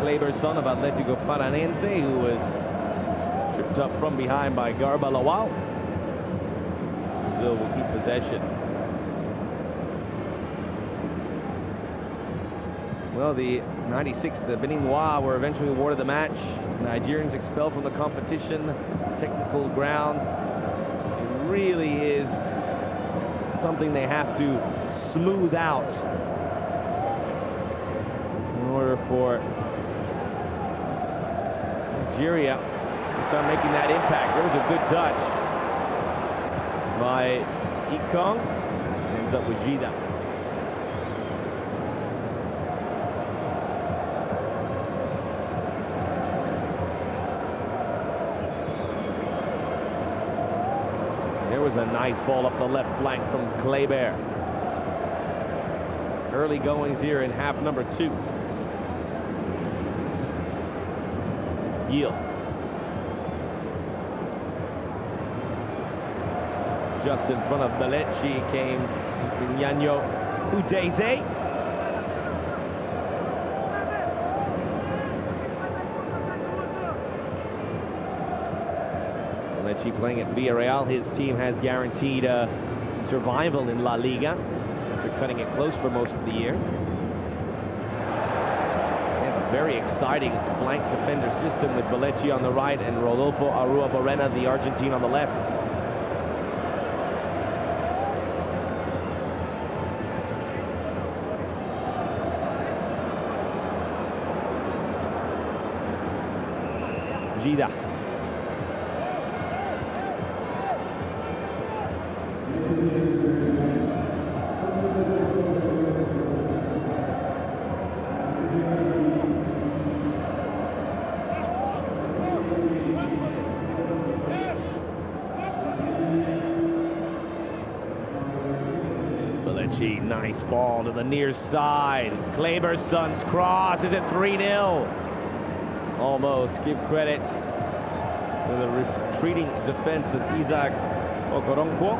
Kléberson of Atlético Paranaense, who was tripped up from behind by Garba Lawal. Brazil will keep possession. Well, the '96, the Beninois were eventually awarded the match. Nigerians expelled from the competition, technical grounds. It really is something they have to smooth out in order for Nigeria to start making that impact. There was a good touch by Ekong. Ends up with Dida. There was a nice ball up the left flank from Kléber. Early goings here in half number 2. Yield. Just in front of Belletti came Udezel. Belletti playing at Villarreal. His team has guaranteed survival in La Liga after cutting it close for most of the year. Very exciting flank defender system with Belletti on the right and Rodolfo Arrua-Borena, the Argentine, on the left. Dida. Nice ball to the near side. Kléberson's cross. Is it 3-0? Almost. Give credit to the retreating defense of Isaac Okoronkwo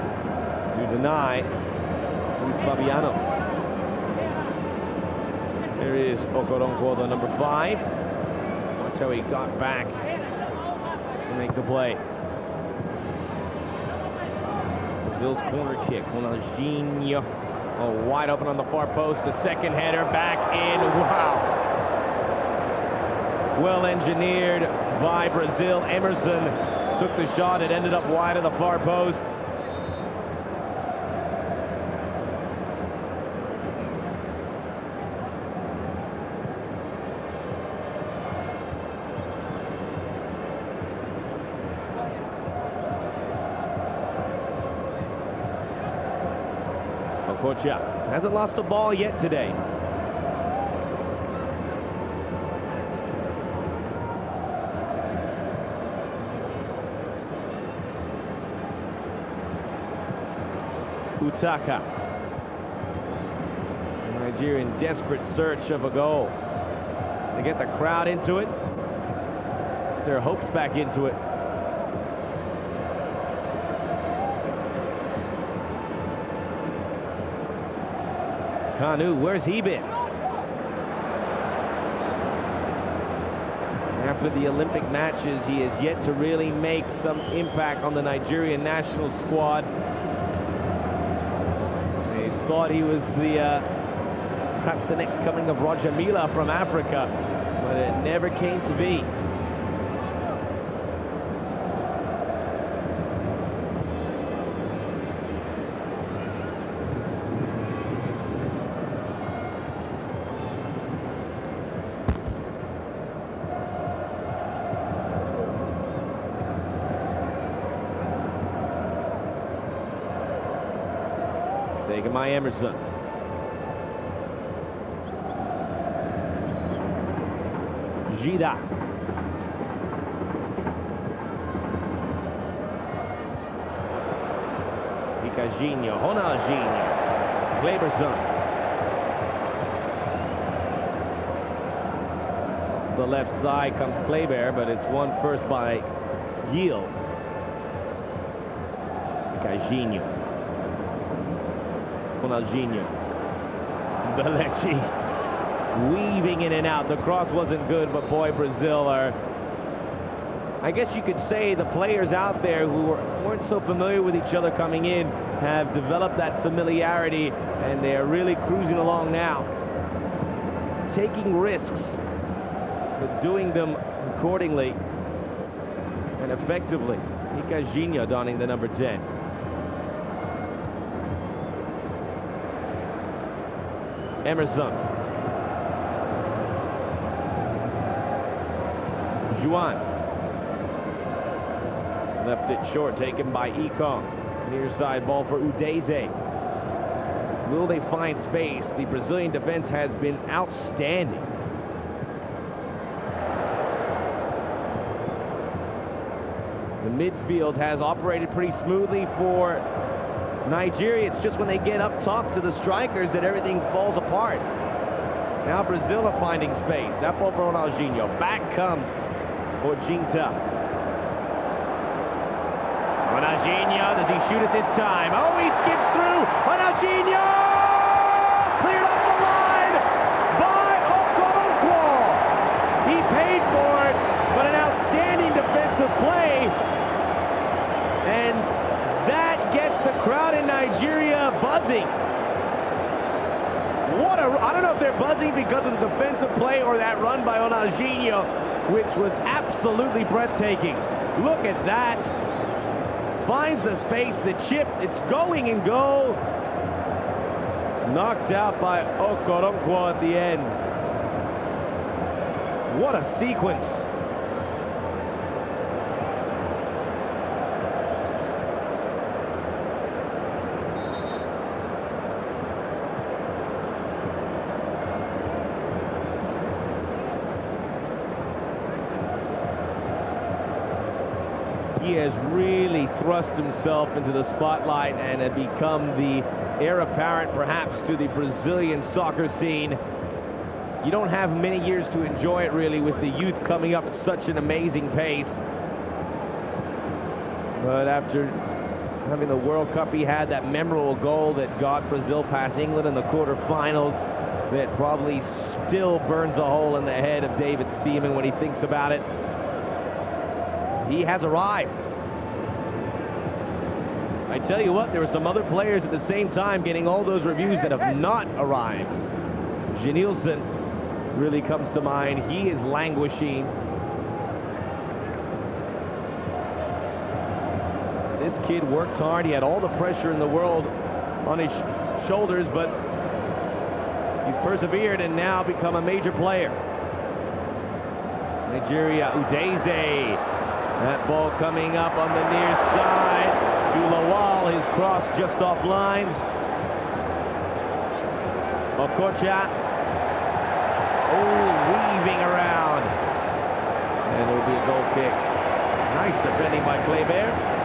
to deny Luis Fabiano. There is Okoronkwo, the number 5. Watch how he got back to make the play. Brazil's corner kick. Ronaldinho. Oh, wide open on the far post. The second header back in. Wow. Well engineered by Brazil. Emerson took the shot. It ended up wide of the far post. Okocha hasn't lost a ball yet today. Utaka. Nigeria in desperate search of a goal. They get the crowd into it. Their hopes back into it. Kanu, where's he been? After the Olympic matches, he has yet to really make some impact on the Nigerian national squad. They thought he was perhaps the next coming of Roger Mila from Africa, but it never came to be. Taken by Emerson. Dida. Ricardinho, Ronaldinho, Kléberson. The left side comes Kléber, but it's won first by Yield. Ricardinho. Ronaldinho. Belletti weaving in and out. The cross wasn't good, but boy, Brazil are, I guess you could say, the players out there who weren't so familiar with each other coming in have developed that familiarity, and they are really cruising along now, taking risks, but doing them accordingly and effectively. Ricardinho donning the number 10. Emerson. Juan. Left it short, taken by Ekong. Near side ball for Udezel. Will they find space? The Brazilian defense has been outstanding. The midfield has operated pretty smoothly for Nigeria. It's just when they get up top to the strikers that everything falls apart. Now Brazil are finding space. That ball for Ronaldinho. Back comes Orjinta. Ronaldinho, does he shoot it this time? Oh, he skips through. Ronaldinho! Cleared off the line by Okoronkwo. He paid for it, but an outstanding defensive play. And that gets the crowd in Nigeria buzzing. I don't know if they're buzzing because of the defensive play or that run by Ronaldinho, which was absolutely breathtaking. Look at that. Finds the space, the chip, it's going in goal. Knocked out by Okoronkwo at the end. What a sequence. He has really thrust himself into the spotlight and had become the heir apparent, perhaps, to the Brazilian soccer scene. You don't have many years to enjoy it, really, with the youth coming up at such an amazing pace. But after having the World Cup, he had that memorable goal that got Brazil past England in the quarterfinals that probably still burns a hole in the head of David Seaman when he thinks about it. He has arrived. I tell you what, there were some other players at the same time getting all those reviews that have not arrived. Janilson really comes to mind. He is languishing. This kid worked hard. He had all the pressure in the world on his shoulders, but he's persevered and now become a major player. Nigeria, Udezel. That ball coming up on the near side to Lawal. His cross just offline. Okocha. Oh, weaving around. And it will be a goal kick. Nice defending by Kléber.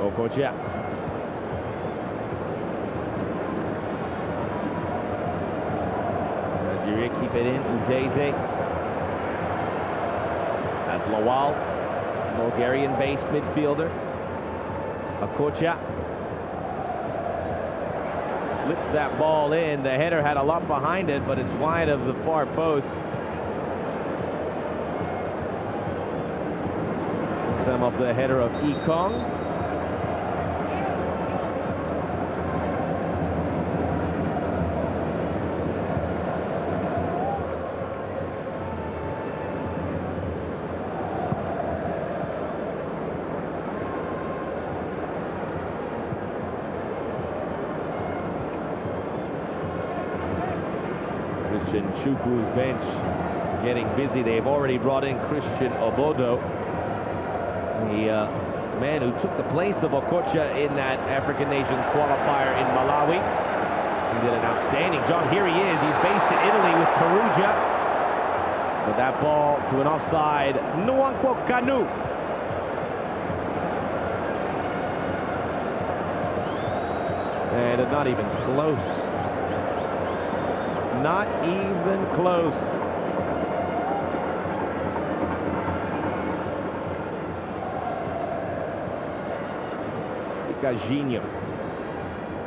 Okocha. Nigeria keep it in. Udezel. As Lawal, Bulgarian-based midfielder. Okocha. Slips that ball in. The header had a lot behind it, but it's wide of the far post. Some of the header of Ekong. Chukwu's bench getting busy. They've already brought in Christian Obodo, the man who took the place of Okocha in that African Nations qualifier in Malawi. He did an outstanding job. Here he is. He's based in Italy with Perugia. But that ball to an offside. Kanu. And not even close. Not even close. Ricardinho.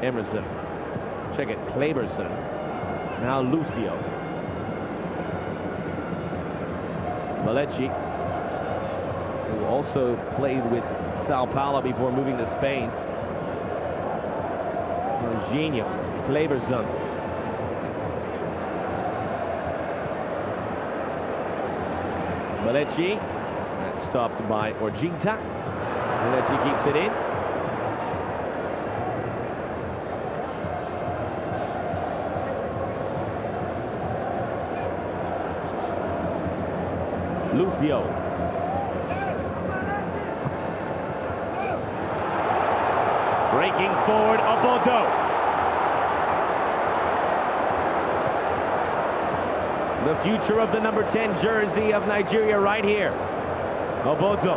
Emerson. Check it. Kléberson. Now Lúcio. Belletti, who also played with Sao Paulo before moving to Spain. Orjinta. Kléberson. Belletti, that's stopped by Orjinta. Belletti keeps it in. Lúcio. Breaking forward, Obodo. The future of the number 10 jersey of Nigeria right here. Obodo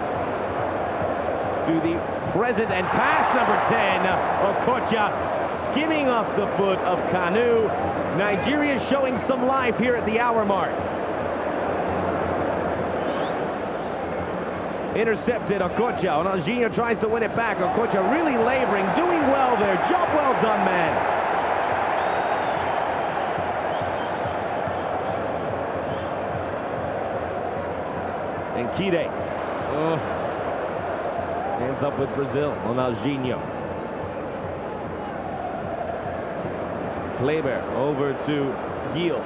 to the present and past number 10, Okocha, skimming off the foot of Kanu. Nigeria showing some life here at the hour mark. Intercepted Okocha. Ronaldinho tries to win it back. Okocha really laboring, doing well there. Job well done, man. Enkhire. Hands up with Brazil. Ronaldinho. Kléber over to Gil.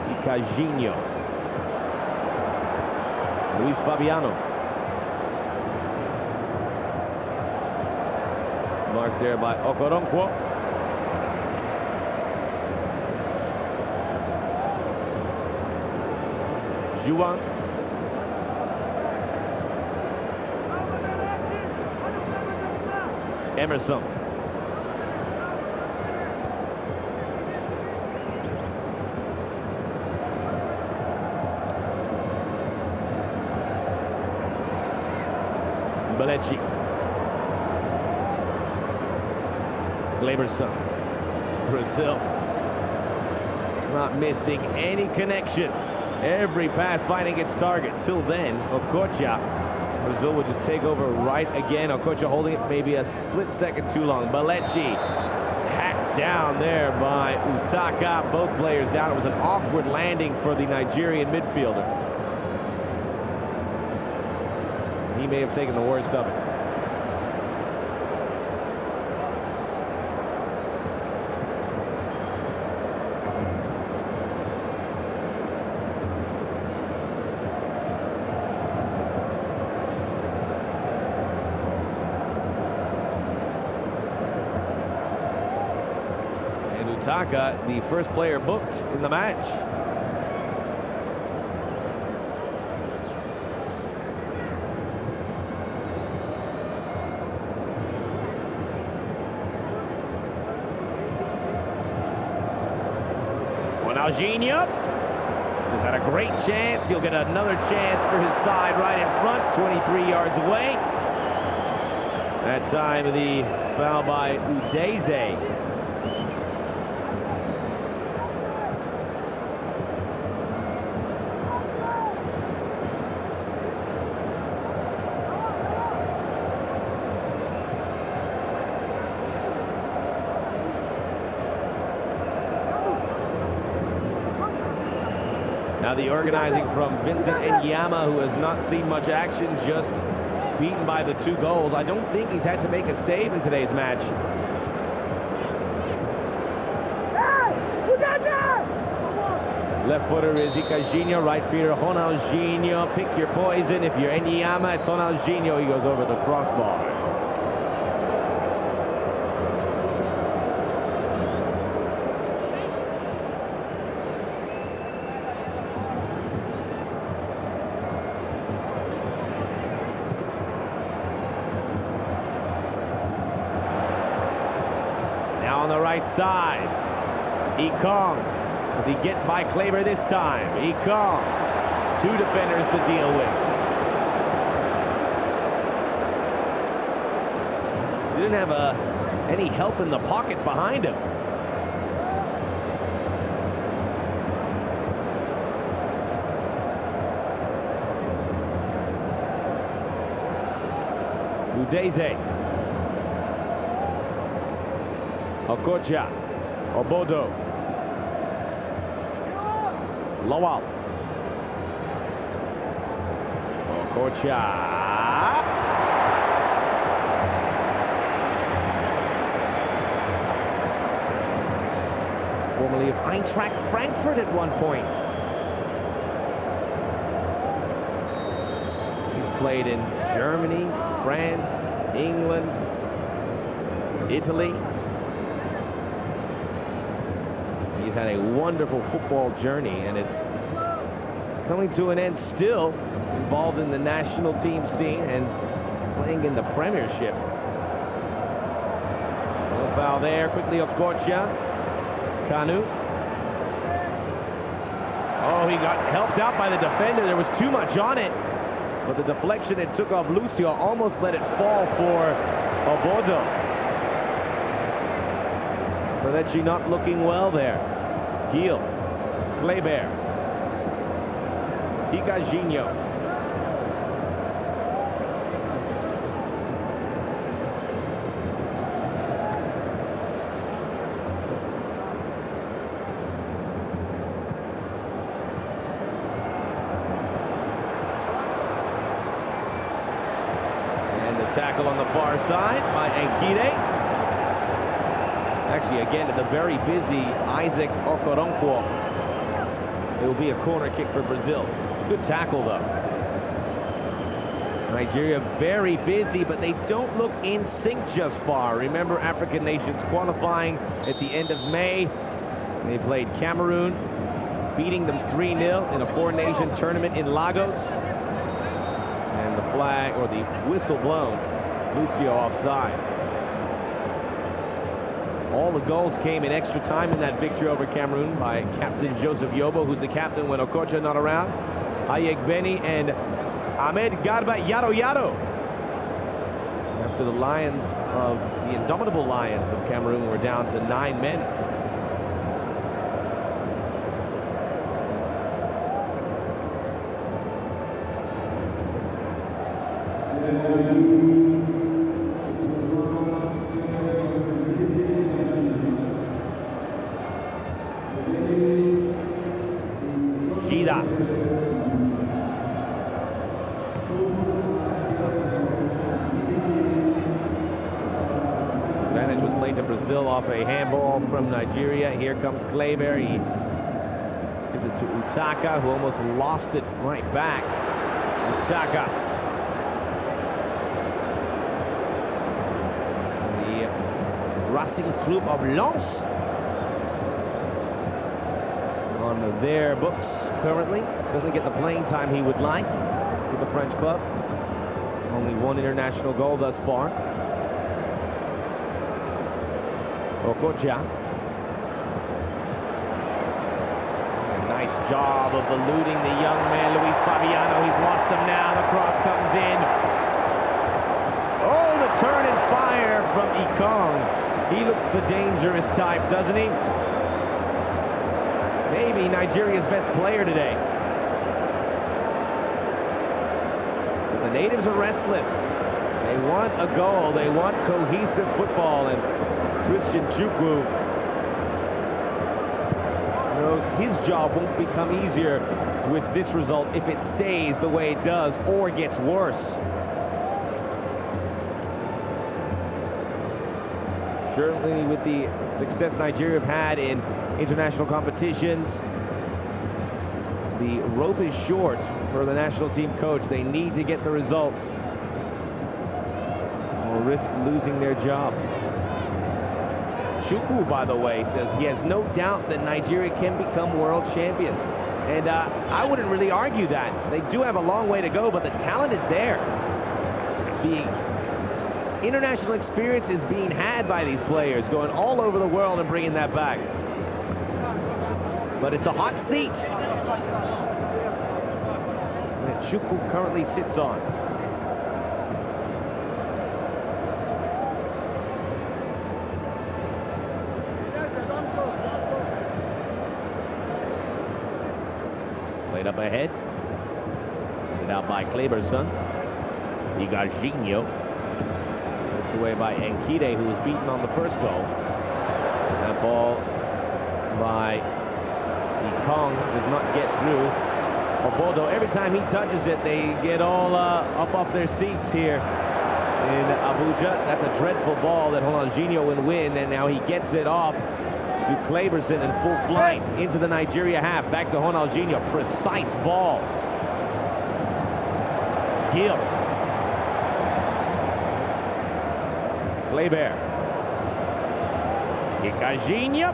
Ricardinho. Luis Fabiano. Marked there by Okoronkwo. Juan. Emerson. Belletti. Kléberson. Brazil not missing any connection. Every pass finding its target. Till then, Okocha. Brazil will just take over right again. Okocha holding it maybe a split second too long. Belletti hacked down there by Utaka. Both players down. It was an awkward landing for the Nigerian midfielder. He may have taken the worst of it. Utaka, the first player booked in the match. Ronaldinho just had a great chance. He'll get another chance for his side right in front, 23 yards away. That time the foul by Udezel. Now the organizing from Vincent Enyeama, who has not seen much action, just beaten by the 2 goals. I don't think he's had to make a save in today's match. Left footer is Ricardinho, right feeder Ronaldinho. Pick your poison. If you're Enyeama, it's Ronaldinho. He goes over the crossbar. On the right side, Ekong. Does he get by Kléber this time? Ekong. 2 defenders to deal with. He didn't have any help in the pocket behind him. Udezel. Okocha, Obodo, Lawal, Okocha, formerly of Eintracht Frankfurt at one point. He's played in Germany, France, England, Italy. He's had a wonderful football journey, and it's coming to an end. Still involved in the national team scene and playing in the Premiership. No foul there. Quickly Okocha. Kanu. Oh, he got helped out by the defender. There was too much on it, but the deflection it took off Lúcio almost let it fall for Obodo. Belletti not looking well there. Heel, Kléber, Ricardinho. And the tackle on the far side by Enkhire. Actually, again, at the very busy Okoronkwo. It will be a corner kick for Brazil. Good tackle, though. Nigeria very busy, but they don't look in sync just far. Remember, African nations qualifying at the end of May. They played Cameroon, beating them 3-0 in a 4-nation tournament in Lagos. And the flag, or the whistle blown, Lúcio offside. All the goals came in extra time in that victory over Cameroon by Captain Joseph Yobo, who's the captain when Okocha not around. Aiegbeni and Ahmed Garba Yaro Yaro. After the Lions of the indomitable Lions of Cameroon were down to 9 men. match was played to Brazil off a handball from Nigeria. Here comes Kléber. He gives it to Utaka, who almost lost it right back. Utaka. The Racing Club of Lens on their books currently. Doesn't get the playing time he would like with the French club. Only one international goal thus far. Okocha. Nice job of eluding the young man, Luis Fabiano. He's lost him now. The cross comes in. Oh, the turn and fire from Ekong. He looks the dangerous type, doesn't he? Maybe Nigeria's best player today. But the natives are restless. They want a goal. They want cohesive football. And Chukwu knows his job won't become easier with this result if it stays the way it does or gets worse. Certainly with the success Nigeria have had in international competitions, the rope is short for the national team coach. They need to get the results or risk losing their job. Chukwu, by the way, says he has no doubt that Nigeria can become world champions. And I wouldn't really argue that. They do have a long way to go, but the talent is there. The international experience is being had by these players, going all over the world and bringing that back. But it's a hot seat that Chukwu currently sits on. Played up ahead. Played out by Kléberson. Ricardinho. Put away by Enkhire, who was beaten on the first goal. That ball by Ekong does not get through. Obodo, every time he touches it, they get all up off their seats here in Abuja. That's a dreadful ball that Ronaldinho will win, and now he gets it off to Kléberson in full flight into the Nigeria half. Back to Ronaldinho. Precise ball. Gil. Kléber. Ricardinho.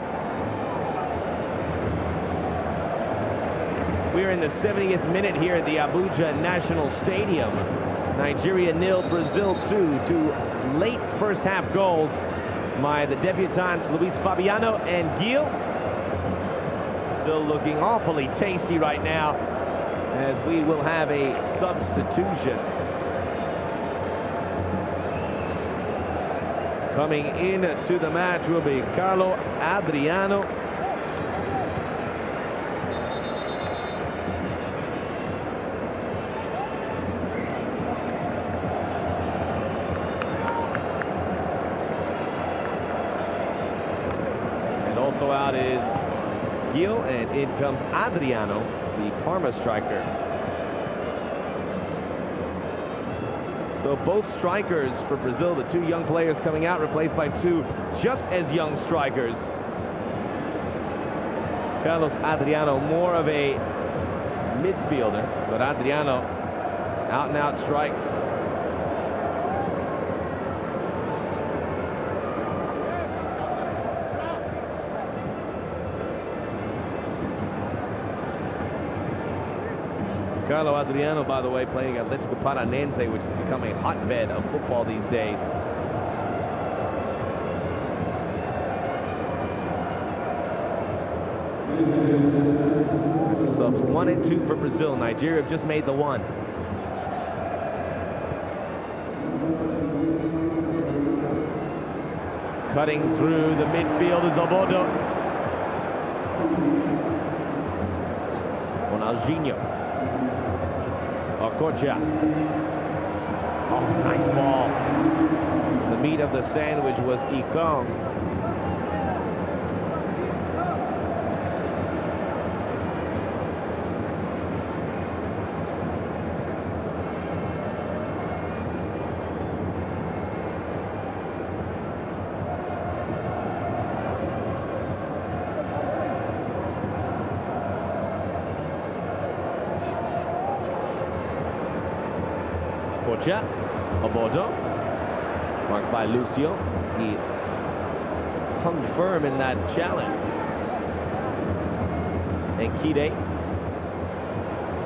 We're in the 70th minute here at the Abuja National Stadium. Nigeria 0, Brazil 2. Two late first half goals by the debutants Luis Fabiano and Gil. Still looking awfully tasty right now, as we will have a substitution. Coming in to the match will be Carlo Adriano. Also out is Gil, and in comes Adriano, the Parma striker. So both strikers for Brazil, the two young players coming out, replaced by two just as young strikers. Carlos Adriano, more of a midfielder, but Adriano, out-and-out strike. Carlo Adriano, by the way, playing at Atletico Paranense, which has become a hotbed of football these days. Subs 1 and 2 for Brazil. Nigeria have just made the one. Cutting through the midfield is Obodo. Ronaldinho. Okocha. Oh, nice ball. The meat of the sandwich was Ekong. Okocha. Obodo. Marked by Lúcio. He hung firm in that challenge. Enkhire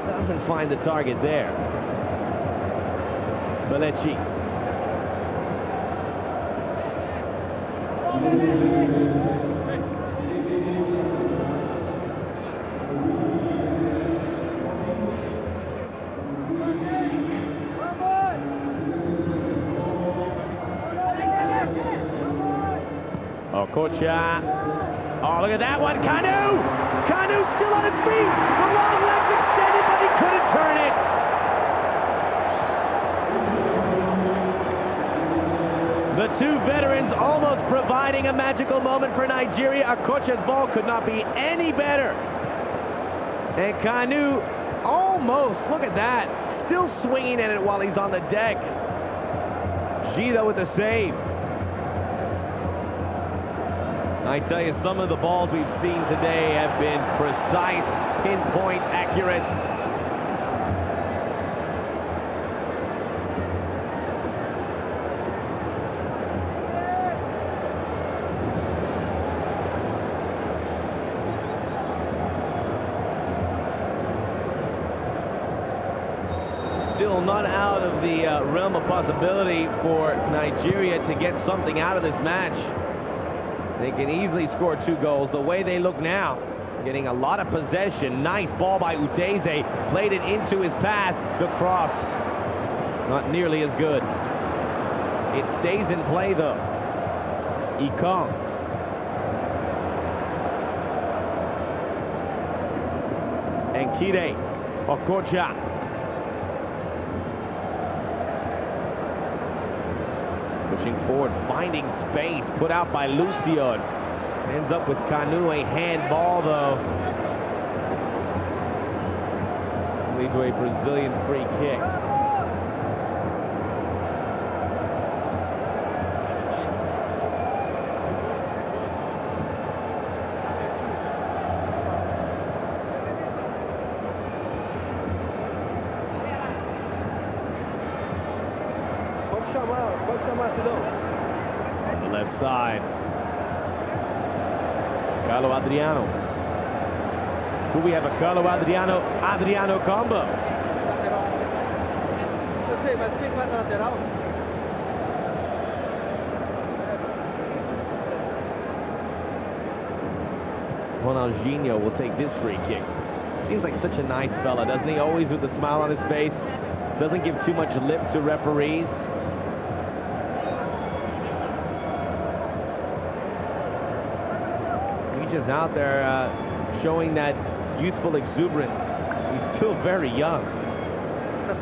doesn't find the target there. Belletti. Okocha. Oh, look at that one. Kanu! Kanu still on his feet. The long legs extended, but he couldn't turn it. The two veterans almost providing a magical moment for Nigeria. Okocha's ball could not be any better. And Kanu almost, look at that, still swinging at it while he's on the deck. Dida with the save. I tell you, some of the balls we've seen today have been precise, pinpoint, accurate. Still not out of the realm of possibility for Nigeria to get something out of this match. They can easily score 2 goals. The way they look now, getting a lot of possession. Nice ball by Udezel, played it into his path. The cross, not nearly as good. It stays in play though. Ekong. Enkhire. Okocha. Pushing forward, finding space, put out by Lúcio. Ends up with Kanu, a handball though. Lead to a Brazilian free kick. On the left side, Carlo Adriano. Could we have a Carlo Adriano combo? Ronaldinho will take this free kick. Seems like such a nice fella, doesn't he? Always with a smile on his face. Doesn't give too much lip to referees. Just out there showing that youthful exuberance. He's still very young. As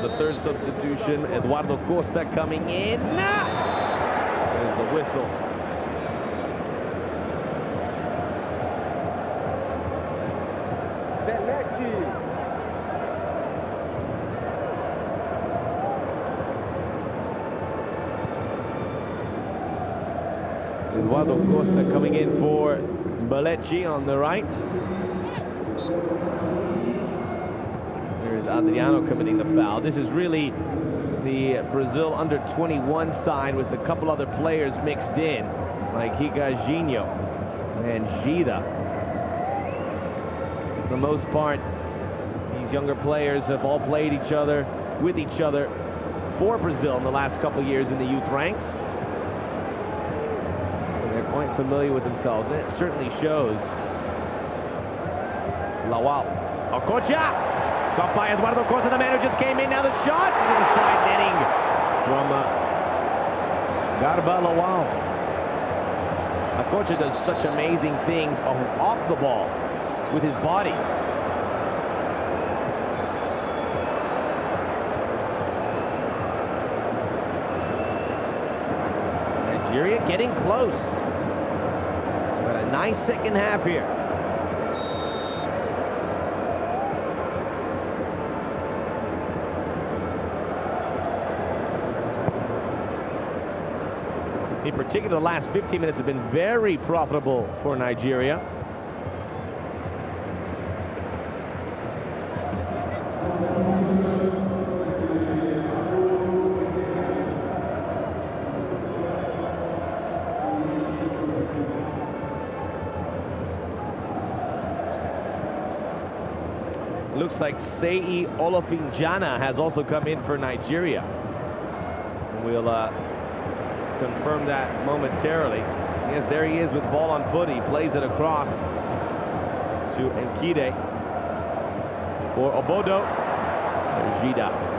the third substitution, Eduardo Costa coming in. There's the whistle. Belletti. Eduardo Costa coming in for Belletti on the right. There's Adriano committing the foul. This is really the Brazil under-21 side with a couple other players mixed in, like Ricardinho and Dida. For the most part, these younger players have all played each other, with each other, for Brazil in the last couple years in the youth ranks. They're quite familiar with themselves, and it certainly shows. Lawal. Okocha! Got by Eduardo Costa, the man who just came in. Now the shot into the side netting from Lawal. Okocha does such amazing things off the ball with his body. Nigeria getting close. Got a nice second half here. In particular, the last 15 minutes have been very profitable for Nigeria. Looks like Sei Olofinjana has also come in for Nigeria. We'll confirm that momentarily. Yes, there he is with ball on foot. He plays it across to Enkhire for Obodo. Dida.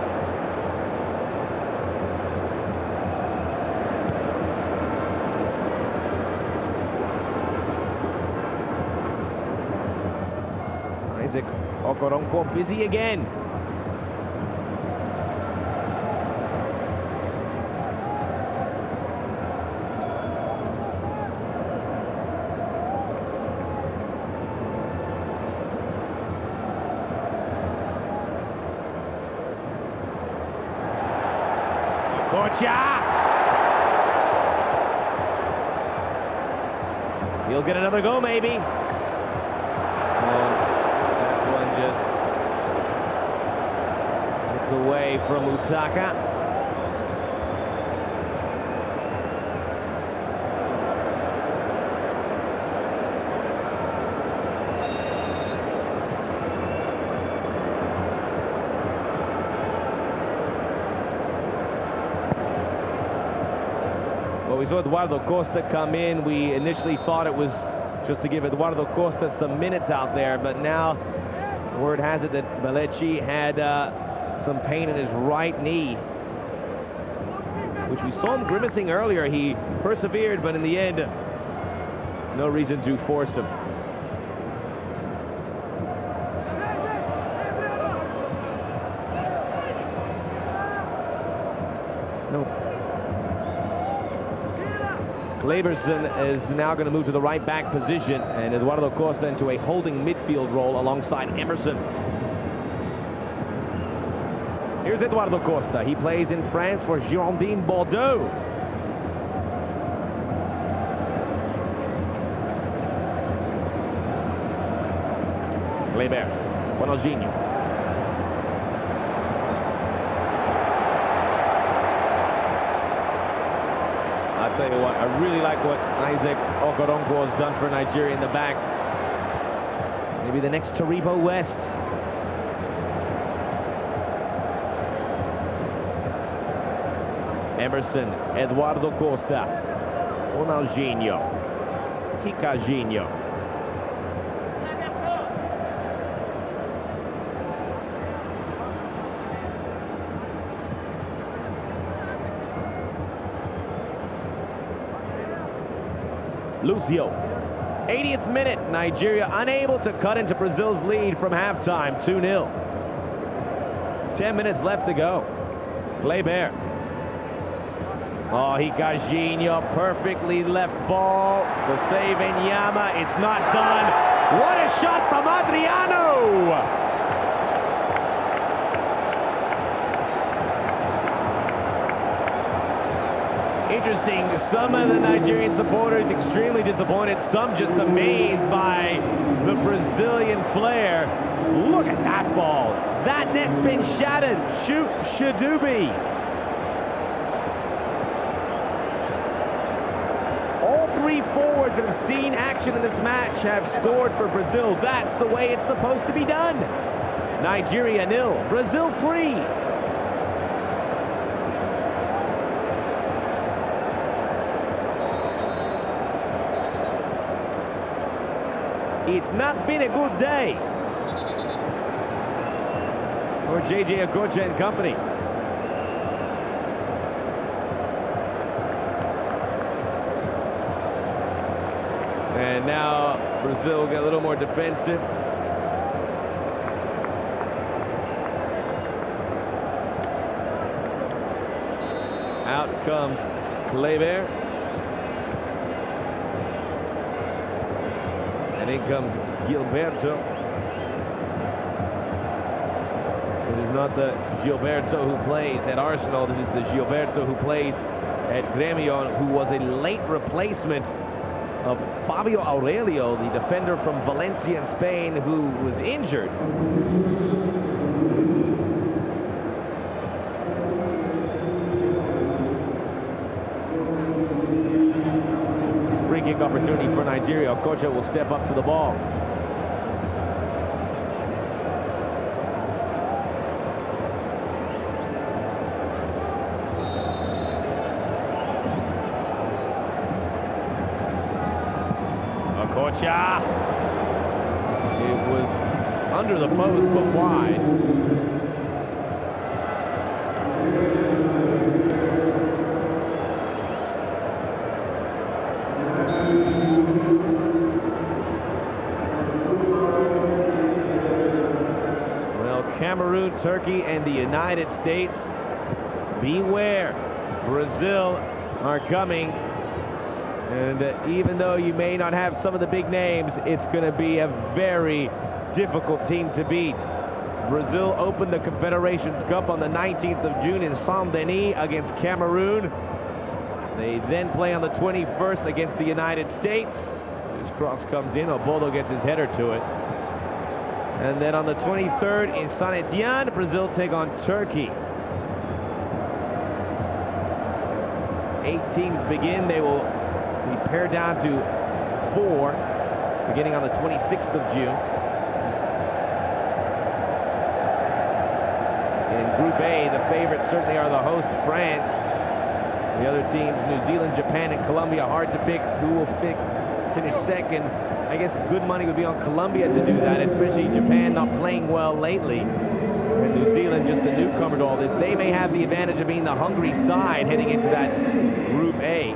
Okoronkwo busy again. Okocha! He'll get another go, maybe. Away from Utaka. Well, we saw Eduardo Costa come in. We initially thought it was just to give Eduardo Costa some minutes out there, but now word has it that Belletti had some pain in his right knee, which we saw him grimacing earlier. He persevered, but in the end, no reason to force him. No. Kléberson is now going to move to the right back position, and Eduardo Costa into a holding midfield role alongside Emerson. Here's Eduardo Costa. He plays in France for Girondins Bordeaux. Kléber, Ronaldinho. I'll tell you what, I really like what Okoronkwo has done for Nigeria in the back. Maybe the next Taribo West. Emerson, Eduardo Costa, Ronaldinho, Ricardinho. Lúcio, 80th minute, Nigeria unable to cut into Brazil's lead from halftime, 2-0. 10 minutes left to go. Kléber. Oh, Ricardinho, perfectly left ball. The save, Enyeama, it's not done. What a shot from Adriano! Interesting, some of the Nigerian supporters extremely disappointed, some just amazed by the Brazilian flair. Look at that ball. That net's been shattered. Shoot, Shadubi. All three forwards that have seen action in this match have scored for Brazil. That's the way it's supposed to be done. Nigeria 0, Brazil 3. It's not been a good day for JJ Okocha and company. And now Brazil get a little more defensive. Out comes Kléber. And in comes Gilberto. It is not the Gilberto who plays at Arsenal. This is the Gilberto who played at Grêmio, who was a late replacement of Fabio Aurelio, the defender from Valencia in Spain, who was injured. Free kick opportunity for Nigeria. Okocha will step up to the ball. Okocha. It was under the post, but wide. Well, Cameroon, Turkey, and the United States, beware. Brazil are coming. And even though you may not have some of the big names, it's going to be a very difficult team to beat. Brazil opened the Confederations Cup on the 19th of June in Saint-Denis against Cameroon. They then play on the 21st against the United States. This cross comes in, Obodo gets his header to it. And then on the 23rd in Saint-Etienne, Brazil take on Turkey. 8 teams begin. They will be pared down to 4 beginning on the 26th of June. In Group A, the favorites certainly are the host, France. The other teams, New Zealand, Japan, and Colombia, hard to pick who will finish second. I guess good money would be on Colombia to do that, especially Japan not playing well lately. And New Zealand just a newcomer to all this. They may have the advantage of being the hungry side heading into that Group A.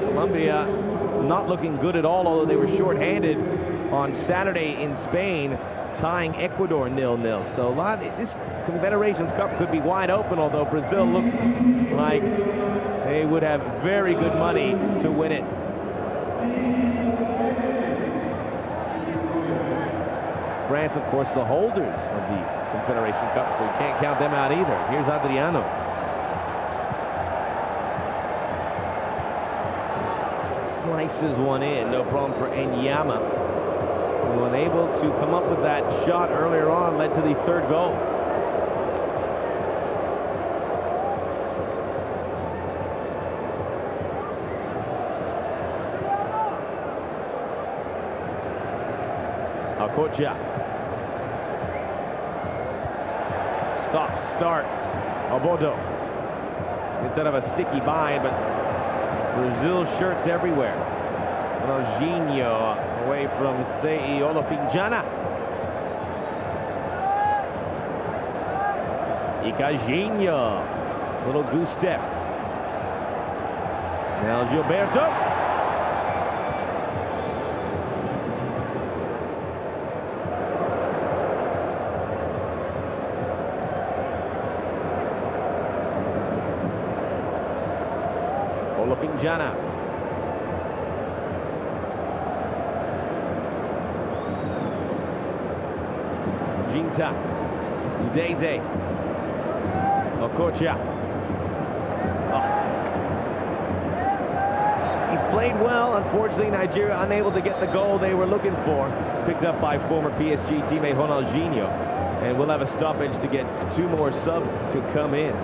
Colombia not looking good at all, although they were shorthanded on Saturday in Spain, tying Ecuador 0-0. So this Confederations Cup could be wide open, although Brazil looks like they would have very good money to win it. France, of course, the holders of the Confederation Cup, so you can't count them out either. Here's Adriano. Slices one in, no problem for Enyeama. Unable to come up with that shot earlier on, led to the 3rd goal. Okocha. Stops, starts. Obodo. Instead of a sticky bind, but Brazil shirts everywhere. Ronaldinho away from Sei Olofinjana. Ricardinho. Little goose step. Now Gilberto. Olofinjana. Orjinta. Udezel. Okocha. Oh. He's played well. Unfortunately, Nigeria unable to get the goal they were looking for. Picked up by former PSG teammate Ronaldinho. And we'll have a stoppage to get 2 more subs to come in.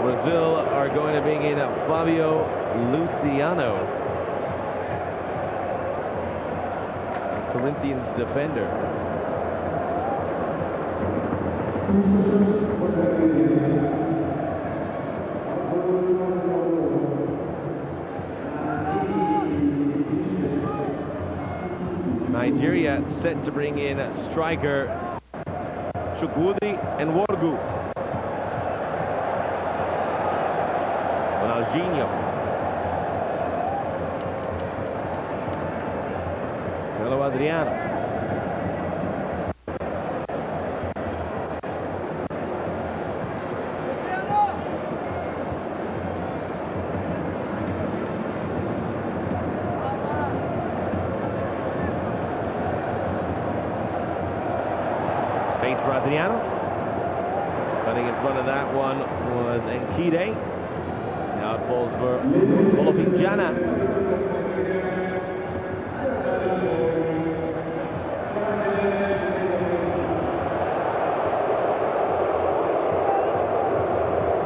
Brazil are going to bring in Fabio Luciano, Corinthians defender. Nigeria set to bring in striker Chukwu and Worgu. Ronaldinho. Hello, Adriano. Space for Adriano. Running in front of that one was Enkhire. Now it falls for Olofinjana.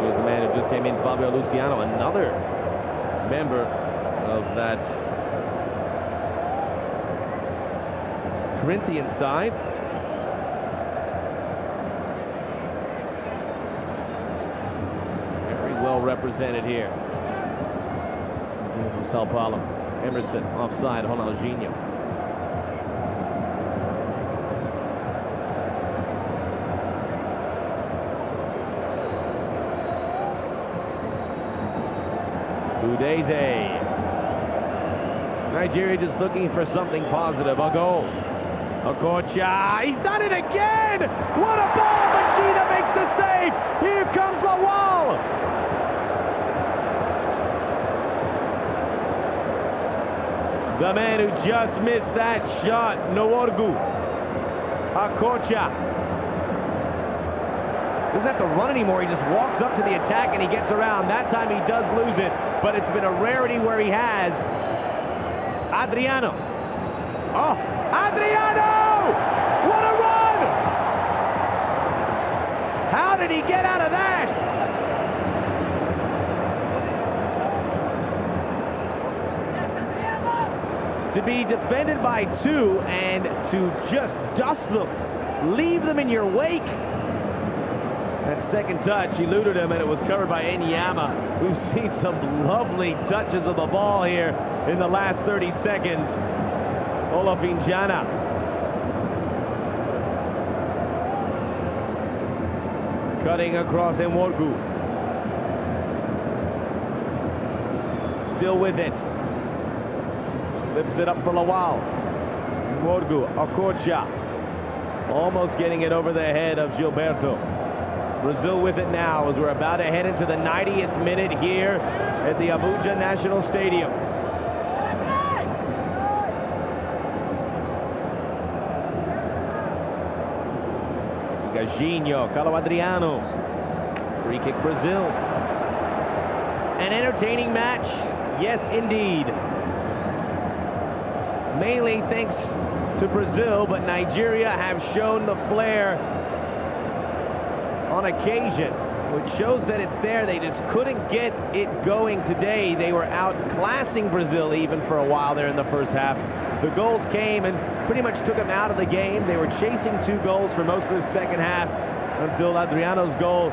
Here's the man who just came in, Fabio Luciano, another member of that Corinthian side. Very well represented here. From Sao Paulo. Emerson offside, Ronaldinho. Udezel. Nigeria just looking for something positive. A goal. Okocha. He's done it again! What a ball! But Dida makes the save! Here comes Lawal! The man who just missed that shot, Noorgu. Okocha. Doesn't have to run anymore, he just walks up to the attack and he gets around. That time he does lose it, but it's been a rarity where he has. Adriano. Oh, Adriano! What a run! How did he get out of that? To be defended by two and to just dust them, leave them in your wake. That second touch eluded him and it was covered by Enyeama. We've seen some lovely touches of the ball here in the last 30 seconds. Untitled. Cutting across Enkhire. Still with it. Slips it up for Lawal. Enkhire, Okocha. Almost getting it over the head of Gilberto. Brazil with it now as we're about to head into the 90th minute here at the Abuja National Stadium. Ricardinho, Carlo Adriano. Free kick Brazil. An entertaining match, yes indeed. Mainly thanks to Brazil, but Nigeria have shown the flair on occasion, which shows that it's there. They just couldn't get it going today. They were outclassing Brazil even for a while there in the first half. The goals came and pretty much took them out of the game. They were chasing 2 goals for most of the second half until Adriano's goal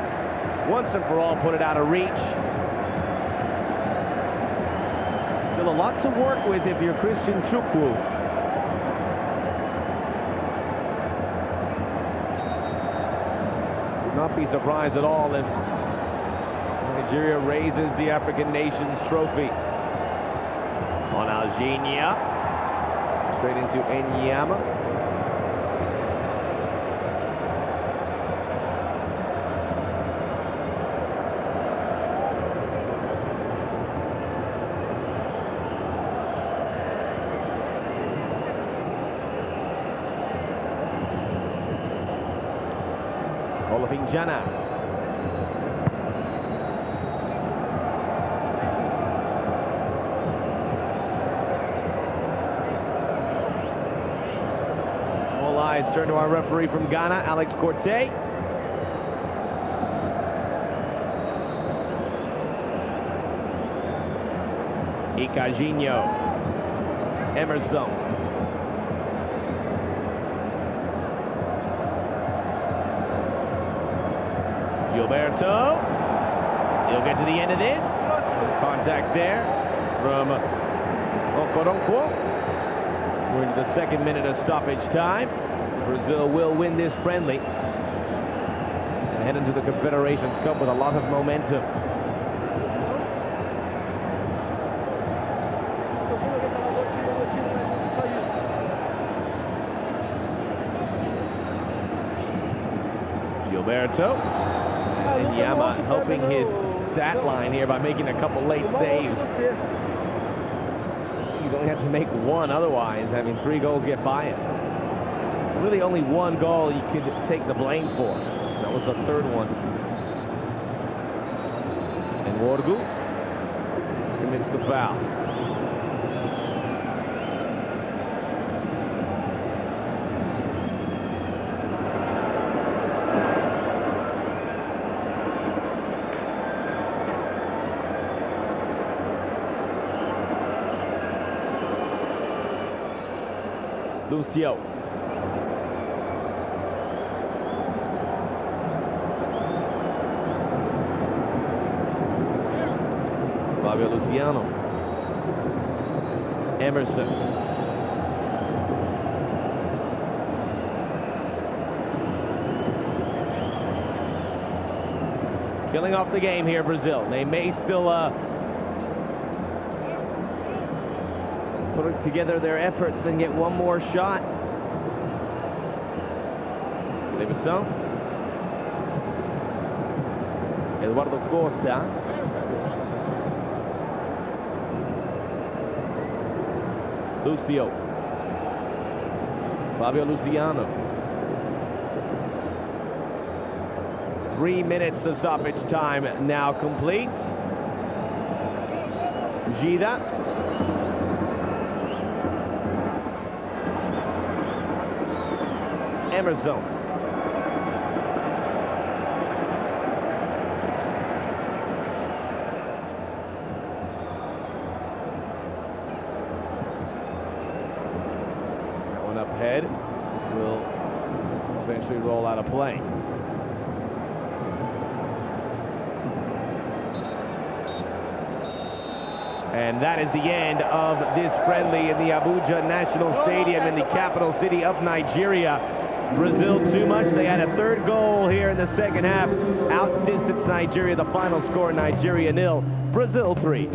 once and for all put it out of reach. Still a lot to work with if you're Christian Chukwu. Not be surprised at all if Nigeria raises the African Nations trophy. Ronaldinho. Straight into Enyeama. Olajana. All eyes turn to our referee from Ghana, Alex Corte. Ricardinho. Emerson. Gilberto. He'll get to the end of this. Contact there from Okoronkwo. We're into the second minute of stoppage time. Brazil will win this friendly and head into the Confederations Cup with a lot of momentum. Gilberto. Enyeama helping his stat line here by making a couple late saves. He's only had to make one otherwise, having 3 goals get by him. Really only 1 goal you could take the blame for. That was the 3rd one. And Enkhire commits the foul. Lúcio. Fabio Luciano. Emerson. Killing off the game here, Brazil. They may still put together their efforts and get one more shot. Kléberson. Eduardo Costa. Lúcio. Fabio Luciano. 3 minutes of stoppage time now complete. Dida. Emerson. That one up ahead will eventually roll out of play. And that is the end of this friendly in the Abuja National Stadium in the capital city of Nigeria. Brazil too much. They had a third goal here in the second half. Outdistanced Nigeria. The final score, Nigeria 0, Brazil 3.